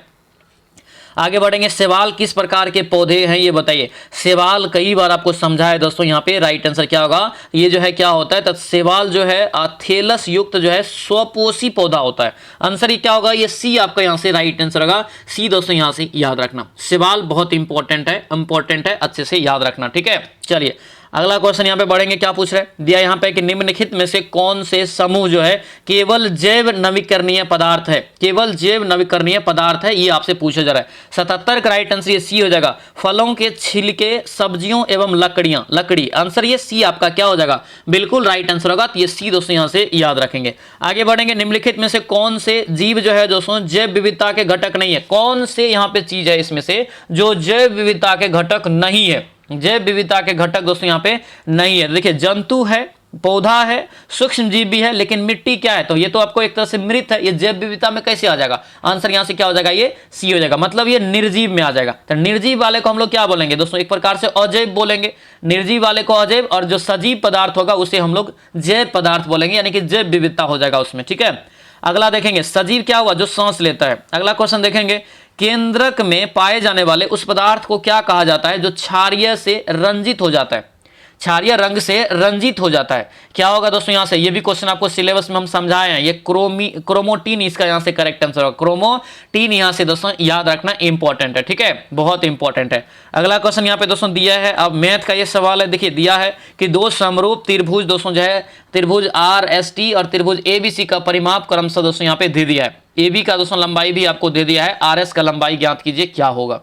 आगे बढ़ेंगे, शैवाल किस प्रकार के पौधे हैं ये बताइए। शैवाल कई बार आपको समझाया दोस्तों, यहाँ पे राइट आंसर क्या होगा? ये जो है क्या होता है? तो शैवाल जो है थैलस युक्त जो है स्वपोषी पौधा होता है। आंसर ये क्या होगा? ये सी आपका यहाँ से राइट आंसर होगा। सी दोस्तों यहाँ से याद रखना। शैवाल बहुत इंपॉर्टेंट है, अच्छे से याद रखना। ठीक है, चलिए अगला क्वेश्चन यहाँ पे बढ़ेंगे, क्या पूछ रहे हैं, दिया यहाँ पे कि निम्नलिखित में से कौन से समूह जो है केवल जैव नवीकरणीय पदार्थ है, केवल जैव नवीकरणीय पदार्थ है, ये आपसे पूछा जा रहा है। 77 का राइट आंसर ये सी हो जाएगा, फलों के छिलके, सब्जियों एवं लकड़ियां, लकड़ी, आंसर ये सी आपका क्या हो जाएगा, बिल्कुल राइट आंसर होगा। तो ये सी दोस्तों यहाँ से याद रखेंगे। आगे बढ़ेंगे, निम्नलिखित में से कौन से जीव जो है दोस्तों जैव विविधता के घटक नहीं है, कौन से यहाँ पे चीज है इसमें से जो जैव विविधता के घटक नहीं है, जैव विविधता के घटक दोस्तों यहाँ पे नहीं है। देखिए जंतु है, पौधा है, सूक्ष्म जीव भी है, लेकिन मिट्टी क्या है, तो ये तो आपको एक तरह से मृत है, ये जैव विविधता में कैसे आ जाएगा, आंसर यहां से क्या हो जाएगा, ये सी हो जाएगा, मतलब ये निर्जीव में आ जाएगा। तो निर्जीव वाले को हम लोग क्या बोलेंगे दोस्तों, एक प्रकार से अजैव बोलेंगे, निर्जीव वाले को अजैव, और जो सजीव पदार्थ होगा उसे हम लोग जैव पदार्थ बोलेंगे, यानी कि जैव विविधता हो जाएगा उसमें, ठीक है। अगला देखेंगे, सजीव क्या हुआ, जो सांस लेता है। अगला क्वेश्चन देखेंगे, केंद्रक में पाए जाने वाले उस पदार्थ को क्या कहा जाता है जो क्षारीय से रंजित हो जाता है, क्षारीय रंग से रंजित हो जाता है, क्या होगा दोस्तों यहाँ से, ये भी क्वेश्चन आपको सिलेबस में हम समझाए हैं, ये क्रोमोटीन इसका यहाँ से करेक्ट आंसर होगा, क्रोमोटीन यहाँ से दोस्तों याद रखना इंपॉर्टेंट है, ठीक है, बहुत इंपॉर्टेंट है। अगला क्वेश्चन यहाँ पे दोस्तों दिया है, अब मैथ का ये सवाल है, देखिए दिया है कि दो समरूप त्रिभुज दोस्तों जो है त्रिभुज RST और त्रिभुज ABC का परिमाप क्रमशः दोस्तों यहाँ पे दे दिया है, AB का दोस्तों लंबाई भी आपको दे दिया है, RS का लंबाई ज्ञात कीजिए, क्या होगा,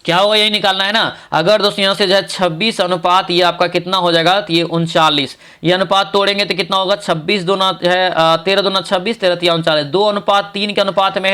क्या होगा यही निकालना है ना। अगर दोस्तों यहाँ से जो है 26 अनुपात ये आपका कितना हो जाएगा, तो ये 39, ये अनुपात तोड़ेंगे तो कितना होगा, 26 दूना है 13 दूना 26, 13 तिया 39, 2 अनुपात 3 के अनुपात में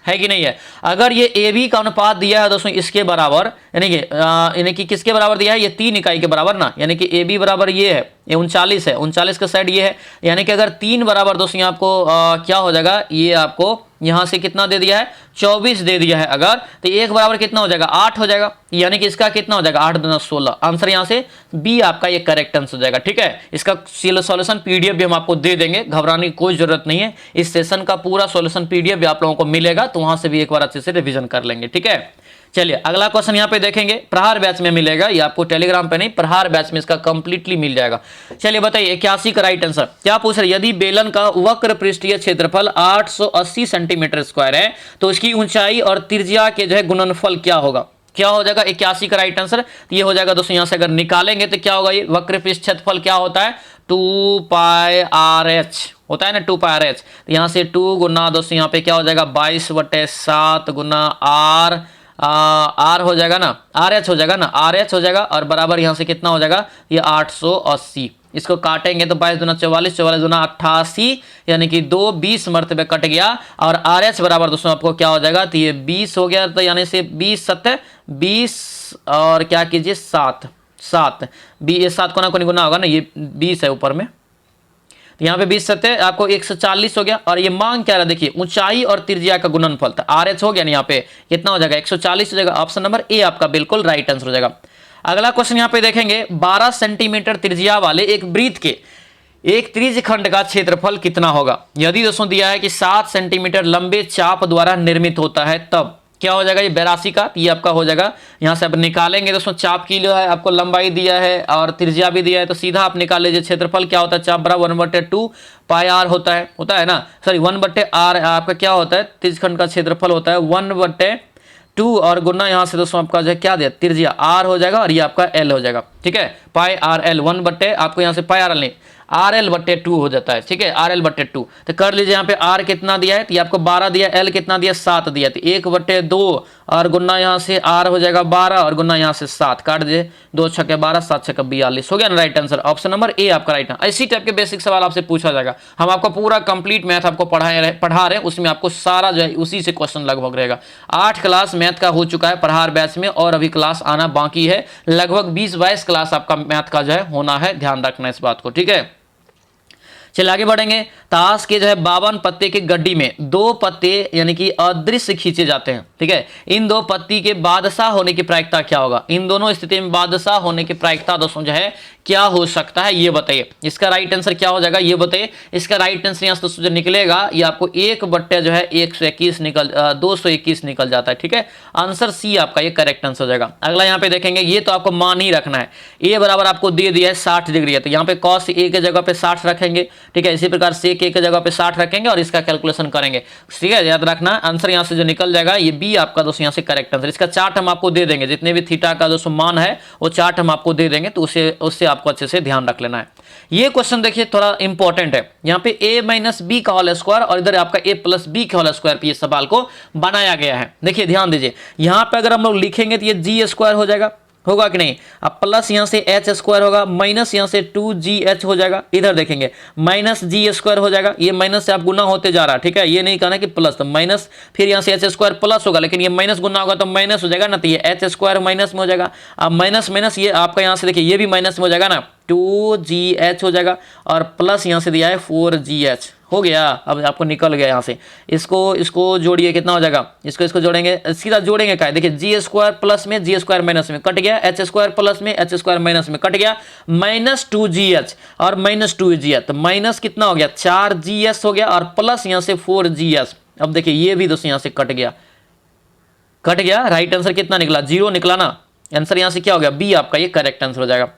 है कि नहीं है। अगर ये AB का अनुपात दिया है दोस्तों इसके बराबर, यानी कि किसके बराबर दिया है, ये 3 इकाई के बराबर ना, यानी कि AB बराबर ये है, ये 39 है, 39 का साइड ये है, यानी कि अगर 3 बराबर दोस्तों यहाँ आपको क्या हो जाएगा, ये आपको यहां से कितना दे दिया है, 24 दे दिया है, अगर तो 1 बराबर कितना हो जाएगा, 8 हो जाएगा, यानी कि इसका कितना हो जाएगा, 8 दूना 16, आंसर यहां से बी आपका ये करेक्ट आंसर हो जाएगा, ठीक है। इसका सॉल्यूशन PDF भी हम आपको दे देंगे, घबराने की कोई जरूरत नहीं है, इस सेशन का पूरा सॉल्यूशन PDF भी आप लोगों को मिलेगा, तो वहां से भी एक बार अच्छे से रिविजन कर लेंगे, ठीक है। चलिए अगला क्वेश्चन यहाँ पे देखेंगे, प्रहार बैच में मिलेगा, ये आपको टेलीग्राम पे नहीं, प्रहार बैच में इसका कंप्लीटली मिल जाएगा। चलिए बताइए 81 का राइट आंसर क्या पूछ रहे, यदि बेलन का वक्र पृष्ठीय क्षेत्रफल 880 सेंटीमीटर स्क्वायर है तो इसकी ऊंचाई और त्रिज्या के जो है गुणनफल क्या होगा, क्या हो जाएगा, 81 का राइट आंसर ये हो जाएगा दोस्तों। यहां से अगर निकालेंगे तो क्या होगा, ये वक्र पृष्ठ क्षेत्रफल क्या होता है, 2πRh होता है ना, 2πRh, तो यहां से 2 गुना दोस्तों यहाँ पे क्या हो जाएगा 22/7 गुना R हो जाएगा ना, RH हो जाएगा ना, RH हो जाएगा, और बराबर यहाँ से कितना हो जाएगा, ये 880, इसको काटेंगे तो 22 दूना 44, 44 दूना 88, यानी कि 2 20 मरतबे कट गया, और RH बराबर दोस्तों आपको क्या हो जाएगा, तो ये 20 हो गया, तो यानी से 20 7 20 और क्या कीजिए 7 7 ये 7 कोना कोनी गुना होगा ना, ये 20 है ऊपर में, तो यहाँ पे 20 7 आपको 140 हो गया, और ये मांग क्या रहा देखिए, ऊंचाई और त्रिज्या का गुणनफल, तो RH हो गया ना, यहाँ पे कितना हो जाएगा 140 हो जाएगा, ऑप्शन नंबर ए आपका बिल्कुल राइट आंसर हो जाएगा। अगला क्वेश्चन यहाँ पे देखेंगे, 12 सेंटीमीटर त्रिज्या वाले एक वृत्त के एक त्रिज्य खंड का क्षेत्रफल कितना होगा, यदि दोस्तों दिया है कि 7 सेंटीमीटर लंबे चाप द्वारा निर्मित होता है तब क्या हो जाएगा, ये 82 का, ये आपका हो जाएगा, यहां से आप निकालेंगे दोस्तों, चाप की जो है आपको लंबाई दिया है और त्रिज्या भी दिया है, तो सीधा आप निकाल लीजिए, क्षेत्रफल क्या होता है, चाप बराबर 1/2 πr होता है ना, सॉरी 1/r आपका क्या होता है, त्रिज्यखंड का क्षेत्रफल होता है 1/2, और गुना यहाँ से दोस्तों आपका जो है क्या दिया, त्रिज्या r हो जाएगा, और ये आपका l हो जाएगा, ठीक है, πrl 1/ आपको यहाँ से πrl नहीं RL/2 हो जाता है, ठीक है, RL/2, तो कर लीजिए यहाँ पे R कितना दिया है, तो ये आपको 12 दिया, L कितना दिया 7 दिया, तो 1/2 और गुना यहाँ से R हो जाएगा 12 और गुना यहाँ से 7, काट दीजिए, 2 छक्के 12 7 छक्के 42 हो गया ना right answer, option number A आपका राइट है। इसी टाइप के बेसिक सवाल आपसे पूछा जाएगा, हम आपको पूरा कंप्लीट मैथ आपको पढ़ा रहे हैं, उसमें आपको सारा जो है उसी से क्वेश्चन लगभग रहेगा। 8 क्लास मैथ का हो चुका है प्रहार बैच में, और अभी क्लास आना बाकी है, लगभग 20-22 क्लास आपका मैथ का जो है होना है, ध्यान रखना इस बात को, ठीक है। चलिए आगे बढ़ेंगे, ताश के जो है 52 पत्ते की गड्डी में 2 पत्ते यानी कि अदृश्य खींचे जाते हैं, ठीक है, इन 2 पत्ती के बादशाह होने की प्रायिकता क्या होगा, इन दोनों स्थिति में बादशाह होने की प्रायिकता दोस्तों जो है क्या हो सकता है, ये बताइए, इसका राइट आंसर क्या हो जाएगा, ये बताइए। इसका राइट आंसर यहाँ से जो निकलेगा ये आपको 1/1 जो है 221 निकल जाता है, ठीक है, आंसर सी आपका ये करेक्ट आंसर हो जाएगा। अगला यहाँ पे देखेंगे, ये तो आपको मान ही रखना है, ए बराबर आपको दे दिया है 60 डिग्री है, तो यहाँ पे cos A के जगह पे 60 रखेंगे, ठीक है। इसी प्रकार सेक ए की जगह पे 60 रखेंगे और इसका कैलकुलेशन करेंगे, ठीक है। याद रखना आंसर यहाँ से जो निकल जाएगा ये बी आपका दोस्तों यहाँ से करेक्ट आंसर। इसका चार्ट हम आपको दे देंगे, जितने भी थीटा का दोस्तों मान है वो चार्ट हम आपको दे देंगे, तो उससे आपको अच्छे से ध्यान रख लेना है। ये क्वेश्चन देखिए थोड़ा इंपॉर्टेंट है, यहाँ पे a माइनस बी का होल स्क्वायर और इधर आपका a प्लस बी का होल स्क्वायर पे ये सवाल को बनाया गया है। देखिए ध्यान दीजिए, यहाँ पे अगर हम लोग लिखेंगे तो ये जी स्क्वायर हो जाएगा, होगा कि नहीं। अब प्लस यहाँ से एच स्क्वायर होगा, माइनस यहाँ से 2gh हो जाएगा, इधर देखेंगे माइनस जी स्क्वायर हो जाएगा, ये माइनस से आप गुना होते जा रहा है, ठीक है। ये नहीं कहना कि प्लस, तो माइनस फिर यहाँ से एच स्क्वायर प्लस होगा, लेकिन ये माइनस गुना होगा तो माइनस हो जाएगा ना, तो ये एच स्क्वायर माइनस में हो जाएगा। अब माइनस माइनस ये आपका यहाँ से देखिए ये भी माइनस में हो जाएगा ना, 2gh हो जाएगा और प्लस यहाँ से दिया है 4gh हो गया। अब आपको निकल गया यहाँ से, इसको जोड़िए कितना हो जाएगा, इसको जोड़ेंगे, सीधा जोड़ेंगे क्या है, देखिए जी स्क्वायर प्लस में जी स्क्वायर माइनस में कट गया, एच स्क्वायर प्लस में एच स्क्वायर माइनस में कट गया, माइनस 2gh और माइनस 2gh, तो माइनस कितना हो गया 4gh हो गया और प्लस यहाँ से 4gh। अब देखिए ये भी दोस्तों यहाँ से कट गया, राइट आंसर कितना निकला, 0 निकला ना। आंसर यहाँ से क्या हो गया, बी आपका ये करेक्ट आंसर हो जाएगा।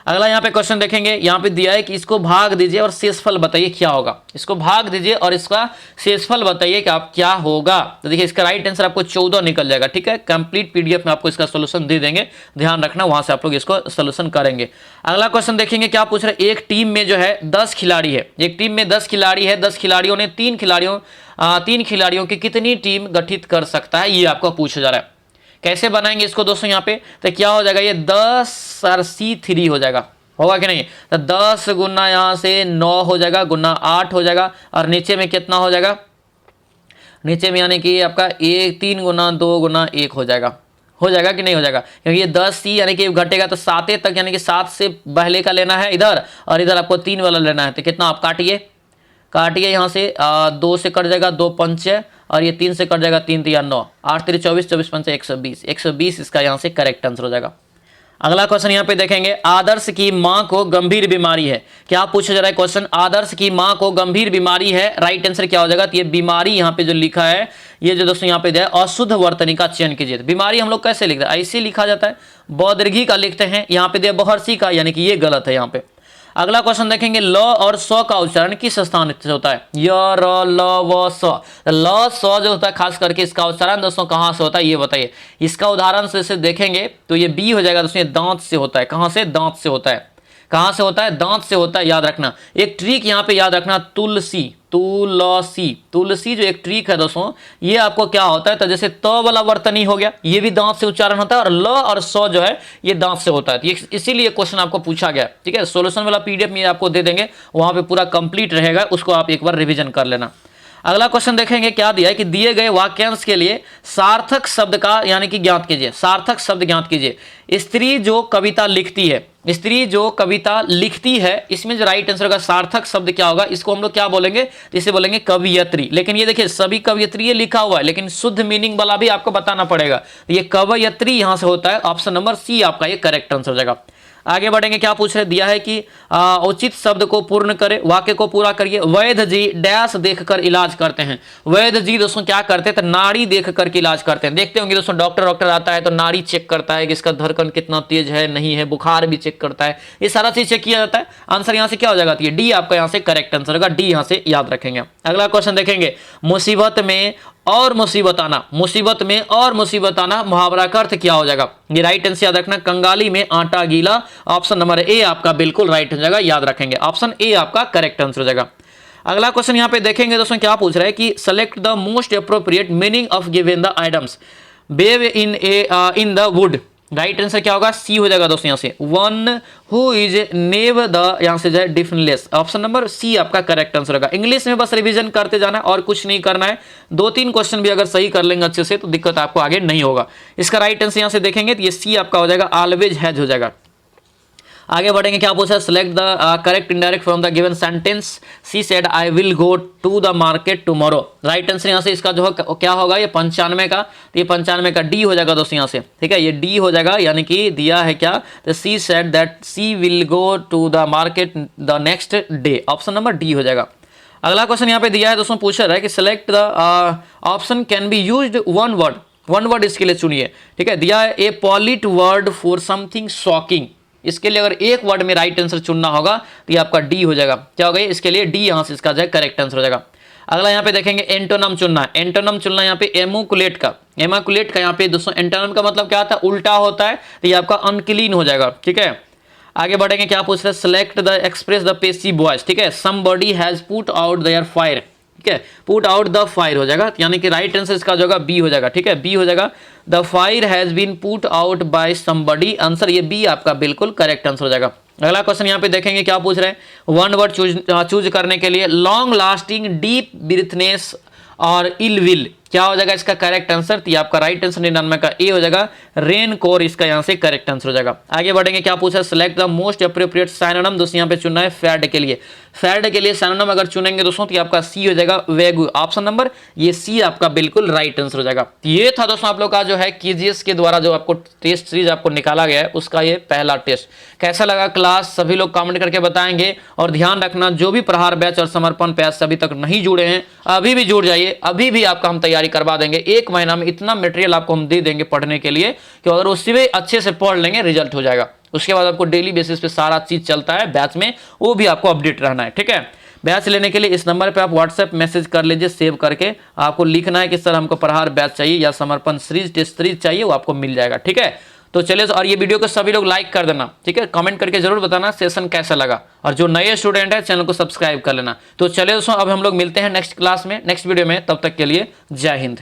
अगला यहाँ पे क्वेश्चन देखेंगे, यहाँ पे दिया है कि इसको भाग दीजिए और शेषफल बताइए क्या होगा। इसको भाग दीजिए और इसका शेषफल बताइए कि आप क्या होगा। तो देखिए इसका राइट आंसर आपको 14 निकल जाएगा, ठीक है। कंप्लीट पीडीएफ में आपको इसका सोल्यूशन दे देंगे, ध्यान रखना वहां से आप लोग इसको सोल्यूशन करेंगे। अगला क्वेश्चन देखेंगे, क्या पूछ रहे, एक टीम में जो है 10 खिलाड़ी है, एक टीम में 10 खिलाड़ी है, 10 खिलाड़ियों ने 3 खिलाड़ियों की कितनी टीम गठित कर सकता है, ये आपको पूछा जा रहा है। कैसे बनाएंगे इसको दोस्तों, यहाँ पे तो क्या हो जाएगा, ये 10 और C3 हो जाएगा, होगा कि नहीं। तो 10 गुना यहाँ से 9 हो जाएगा, गुना 8 हो जाएगा और नीचे में कितना हो जाएगा, नीचे में यानी कि आपका 3 गुना 2 गुना 1 हो जाएगा कि नहीं हो जाएगा, क्योंकि ये 10C यानी कि घटेगा तो 7 तक, यानी कि 7 से पहले का लेना है इधर और इधर आपको 3 वाला लेना है। तो कितना आप काटिए यहाँ से 2 से कट जाएगा, 2 पंचे और ये 3 से कट जाएगा, 3 3 9, 8 3 24, 24 पंचे 120 इसका यहाँ से करेक्ट आंसर हो जाएगा। अगला क्वेश्चन यहाँ पे देखेंगे, आदर्श की मां को गंभीर बीमारी है, क्या पूछा जा रहा है क्वेश्चन, आदर्श की मां को गंभीर बीमारी है, राइट आंसर क्या हो जाएगा। तो ये बीमारी यहाँ पे जो लिखा है, ये जो दोस्तों यहाँ पे दिया है, अशुद्ध वर्तनी का चयन कीजिए। बीमारी हम लोग कैसे लिखते हैं, ऐसे लिखा जाता है, बौद्धिकी का लिखते हैं, यहाँ पे दिया बहर्षी का, यानी कि ये गलत है यहाँ पे। अगला क्वेश्चन देखेंगे, ल और स का उच्चारण किस स्थान से होता है, य र ल व स। ल स जो होता है खास करके इसका उच्चारण दोस्तों कहाँ से होता है ये बताइए। इसका उदाहरण से देखेंगे तो ये बी हो जाएगा दोस्तों, ये दांत से होता है। कहाँ से, दांत से होता है। कहाँ से होता है, दांत से होता है, याद रखना। एक ट्रिक यहाँ पे याद रखना, तुलसी जो एक ट्रिक है दोस्तों, ये आपको क्या होता है, तो जैसे त वाला वर्तनी हो गया, ये भी दांत से उच्चारण होता है और ल और स जो है ये दांत से होता है। इसीलिए क्वेश्चन आपको पूछा गया, ठीक है। सोल्यूशन वाला पीडीएफ में आपको दे देंगे, वहां पे पूरा कंप्लीट रहेगा, उसको आप एक बार रिविजन कर लेना। अगला क्वेश्चन देखेंगे, क्या दिया है कि दिए गए वाक्यांश के लिए सार्थक शब्द का यानी कि ज्ञात कीजिए, सार्थक शब्द ज्ञात कीजिए। स्त्री जो कविता लिखती है, इसमें जो राइट आंसर का सार्थक शब्द क्या होगा, इसको हम लोग क्या बोलेंगे, इसे बोलेंगे कवयित्री। लेकिन ये देखिए सभी कवयित्री ये लिखा हुआ है, लेकिन शुद्ध मीनिंग वाला भी आपको बताना पड़ेगा। ये कवयित्री यहां से होता है, ऑप्शन नंबर सी आपका ये करेक्ट आंसर हो जाएगा। आगे बढ़ेंगे, क्या पूछ रहे, दिया है कि उचित शब्द को पूर्ण करे, वाक्य को पूरा करिए। वैद्य जी डैश देखकर इलाज करते हैं। वैद्य जी दोस्तों क्या करते हैं, तो नाड़ी देख करके इलाज करते हैं। देखते होंगे दोस्तों, डॉक्टर आता है तो नाड़ी चेक करता है कि इसका धड़कन कितना तेज है, नहीं है, बुखार भी चेक करता है, ये सारा चीज चेक किया जाता है। आंसर यहाँ से क्या हो जाएगा, डी आपका यहाँ से करेक्ट आंसर होगा, डी यहाँ से याद रखेंगे। अगला क्वेश्चन देखेंगे, मुसीबत में और मुसीबत आना मुहावरा का अर्थ क्या हो जाएगा। ये राइट आंसर याद रखना, कंगाली में आटा गीला, ऑप्शन नंबर ए आपका बिल्कुल राइट हो जाएगा, याद रखेंगे, ऑप्शन ए आपका करेक्ट आंसर हो जाएगा। अगला क्वेश्चन यहाँ पे देखेंगे दोस्तों, क्या पूछ रहा है कि select the most appropriate meaning of given the items. Babe in the wood, right answer क्या होगा, सी हो जाएगा दोस्तों यहाँ से। One who is naive the, यहाँ से जो है डिफरेंटलेस, ऑप्शन नंबर सी आपका करेक्ट आंसर होगा। इंग्लिश में बस रिवीजन करते जाना है और कुछ नहीं करना है। 2-3 क्वेश्चन भी अगर सही कर लेंगे अच्छे से तो दिक्कत आपको आगे नहीं होगा। इसका राइट आंसर यहाँ से देखेंगे तो ये सी आपका हो जाएगा, ऑलवेज हैज हो जाएगा। आगे बढ़ेंगे, क्या पूछा, select the correct indirect from the given sentence. She said I will go to the market tomorrow. Right answer यहाँ से इसका जो है क्या होगा, ये 95 का, तो ये 95 का डी हो जाएगा दोस्तों यहाँ से, ठीक है। ये डी हो जाएगा, यानी कि दिया है क्या, तो she said that she will go to the market the next day, option number D हो जाएगा। अगला क्वेश्चन यहाँ पे दिया है दोस्तों, पूछा रहा है कि select the option can be used one word इसके लिए चुनिए, ठीक है। दिया है ए पॉलिट वर्ड फॉर समथिंग शॉकिंग, इसके लिए अगर एक वर्ड में राइट आंसर चुनना होगा तो ये आपका डी हो जाएगा। क्या हो गया, इसके लिए डी यहाँ से इसका जो है करेक्ट आंसर हो जाएगा। अगला यहाँ पे देखेंगे एंटोनम चुनना है। एंटोनम चुनना है यहाँ पे एमुकुलेट का। एमाकुलेट का यहाँ पे दोस्तों एंटोनम का मतलब क्या होता है, उल्टा होता है, तो ये आपका अनक्लीन हो जाएगा। ठीक है, आगे बढ़ेंगे, क्या पूछ रहे हैं, select the express the passive voice. ठीक है, somebody has put out their fire. ठीक है, पुट आउट द फायर हो जाएगा, यानी कि राइट आंसर इसका जो होगा बी हो जाएगा। ठीक है, बी हो जाएगा, the fire has been put out by somebody. Answer ये बी आपका बिल्कुल करेक्ट आंसर हो जाएगा। अगला क्वेश्चन यहाँ पे देखेंगे, क्या पूछ रहे हैं, वन वर्ड चूज करने के लिए लॉन्ग लास्टिंग डीप ब्रीथनेस और इल विल, क्या हो जाएगा इसका करेक्ट आंसर, तो ये आपका राइट आंसर 99 का ए हो जाएगा, रेन कोर इसका यहाँ से करेक्ट आंसर हो जाएगा। आगे बढ़ेंगे, क्या पूछा, select the most appropriate synonym. दोस्तों यहाँ पे चुनना है फैड के लिए। फैड के लिए सिनोनिम अगर चुनेंगे दोस्तों तो आपका सी हो जाएगा, वेगू। ऑप्शन नंबर ये सी आपका बिल्कुल राइट आंसर हो जाएगा। ये था दोस्तों आप लोग का जो है केजीएस के द्वारा जो आपको टेस्ट सीरीज आपको निकाला गया है उसका ये पहला टेस्ट। कैसा लगा क्लास, सभी लोग कमेंट करके बताएंगे। और ध्यान रखना, जो भी प्रहार बैच और समर्पण बैच से अभी तक नहीं जुड़े हैं, अभी भी जुड़ जाइए, अभी भी आपका हम तैयारी करवा देंगे। एक महीना में इतना मटेरियल आपको हम दे देंगे पढ़ने के लिए कि अगर उसी में अच्छे से पढ़ लेंगे रिजल्ट हो जाएगा। उसके बाद आपको डेली बेसिस पे सारा चीज चलता है बैच में, वो भी आपको अपडेट रहना है। ठीक है, बैच लेने के लिए इस नंबर पे आप व्हाट्सएप मैसेज कर लीजिए, सेव करके आपको लिखना है कि सर हमको प्रहार बैच चाहिए या समर्पण सीरीज टेस्ट सीरीज चाहिए, वो आपको मिल जाएगा। ठीक है, तो चलिए, और ये वीडियो को सभी लोग लाइक कर देना। ठीक है, कमेंट करके जरूर बताना सेशन कैसा लगा, और जो नए स्टूडेंट है चैनल को सब्सक्राइब कर लेना। तो चलिए दोस्तों, अब हम लोग मिलते हैं नेक्स्ट क्लास में, नेक्स्ट वीडियो में। तब तक के लिए जय हिंद।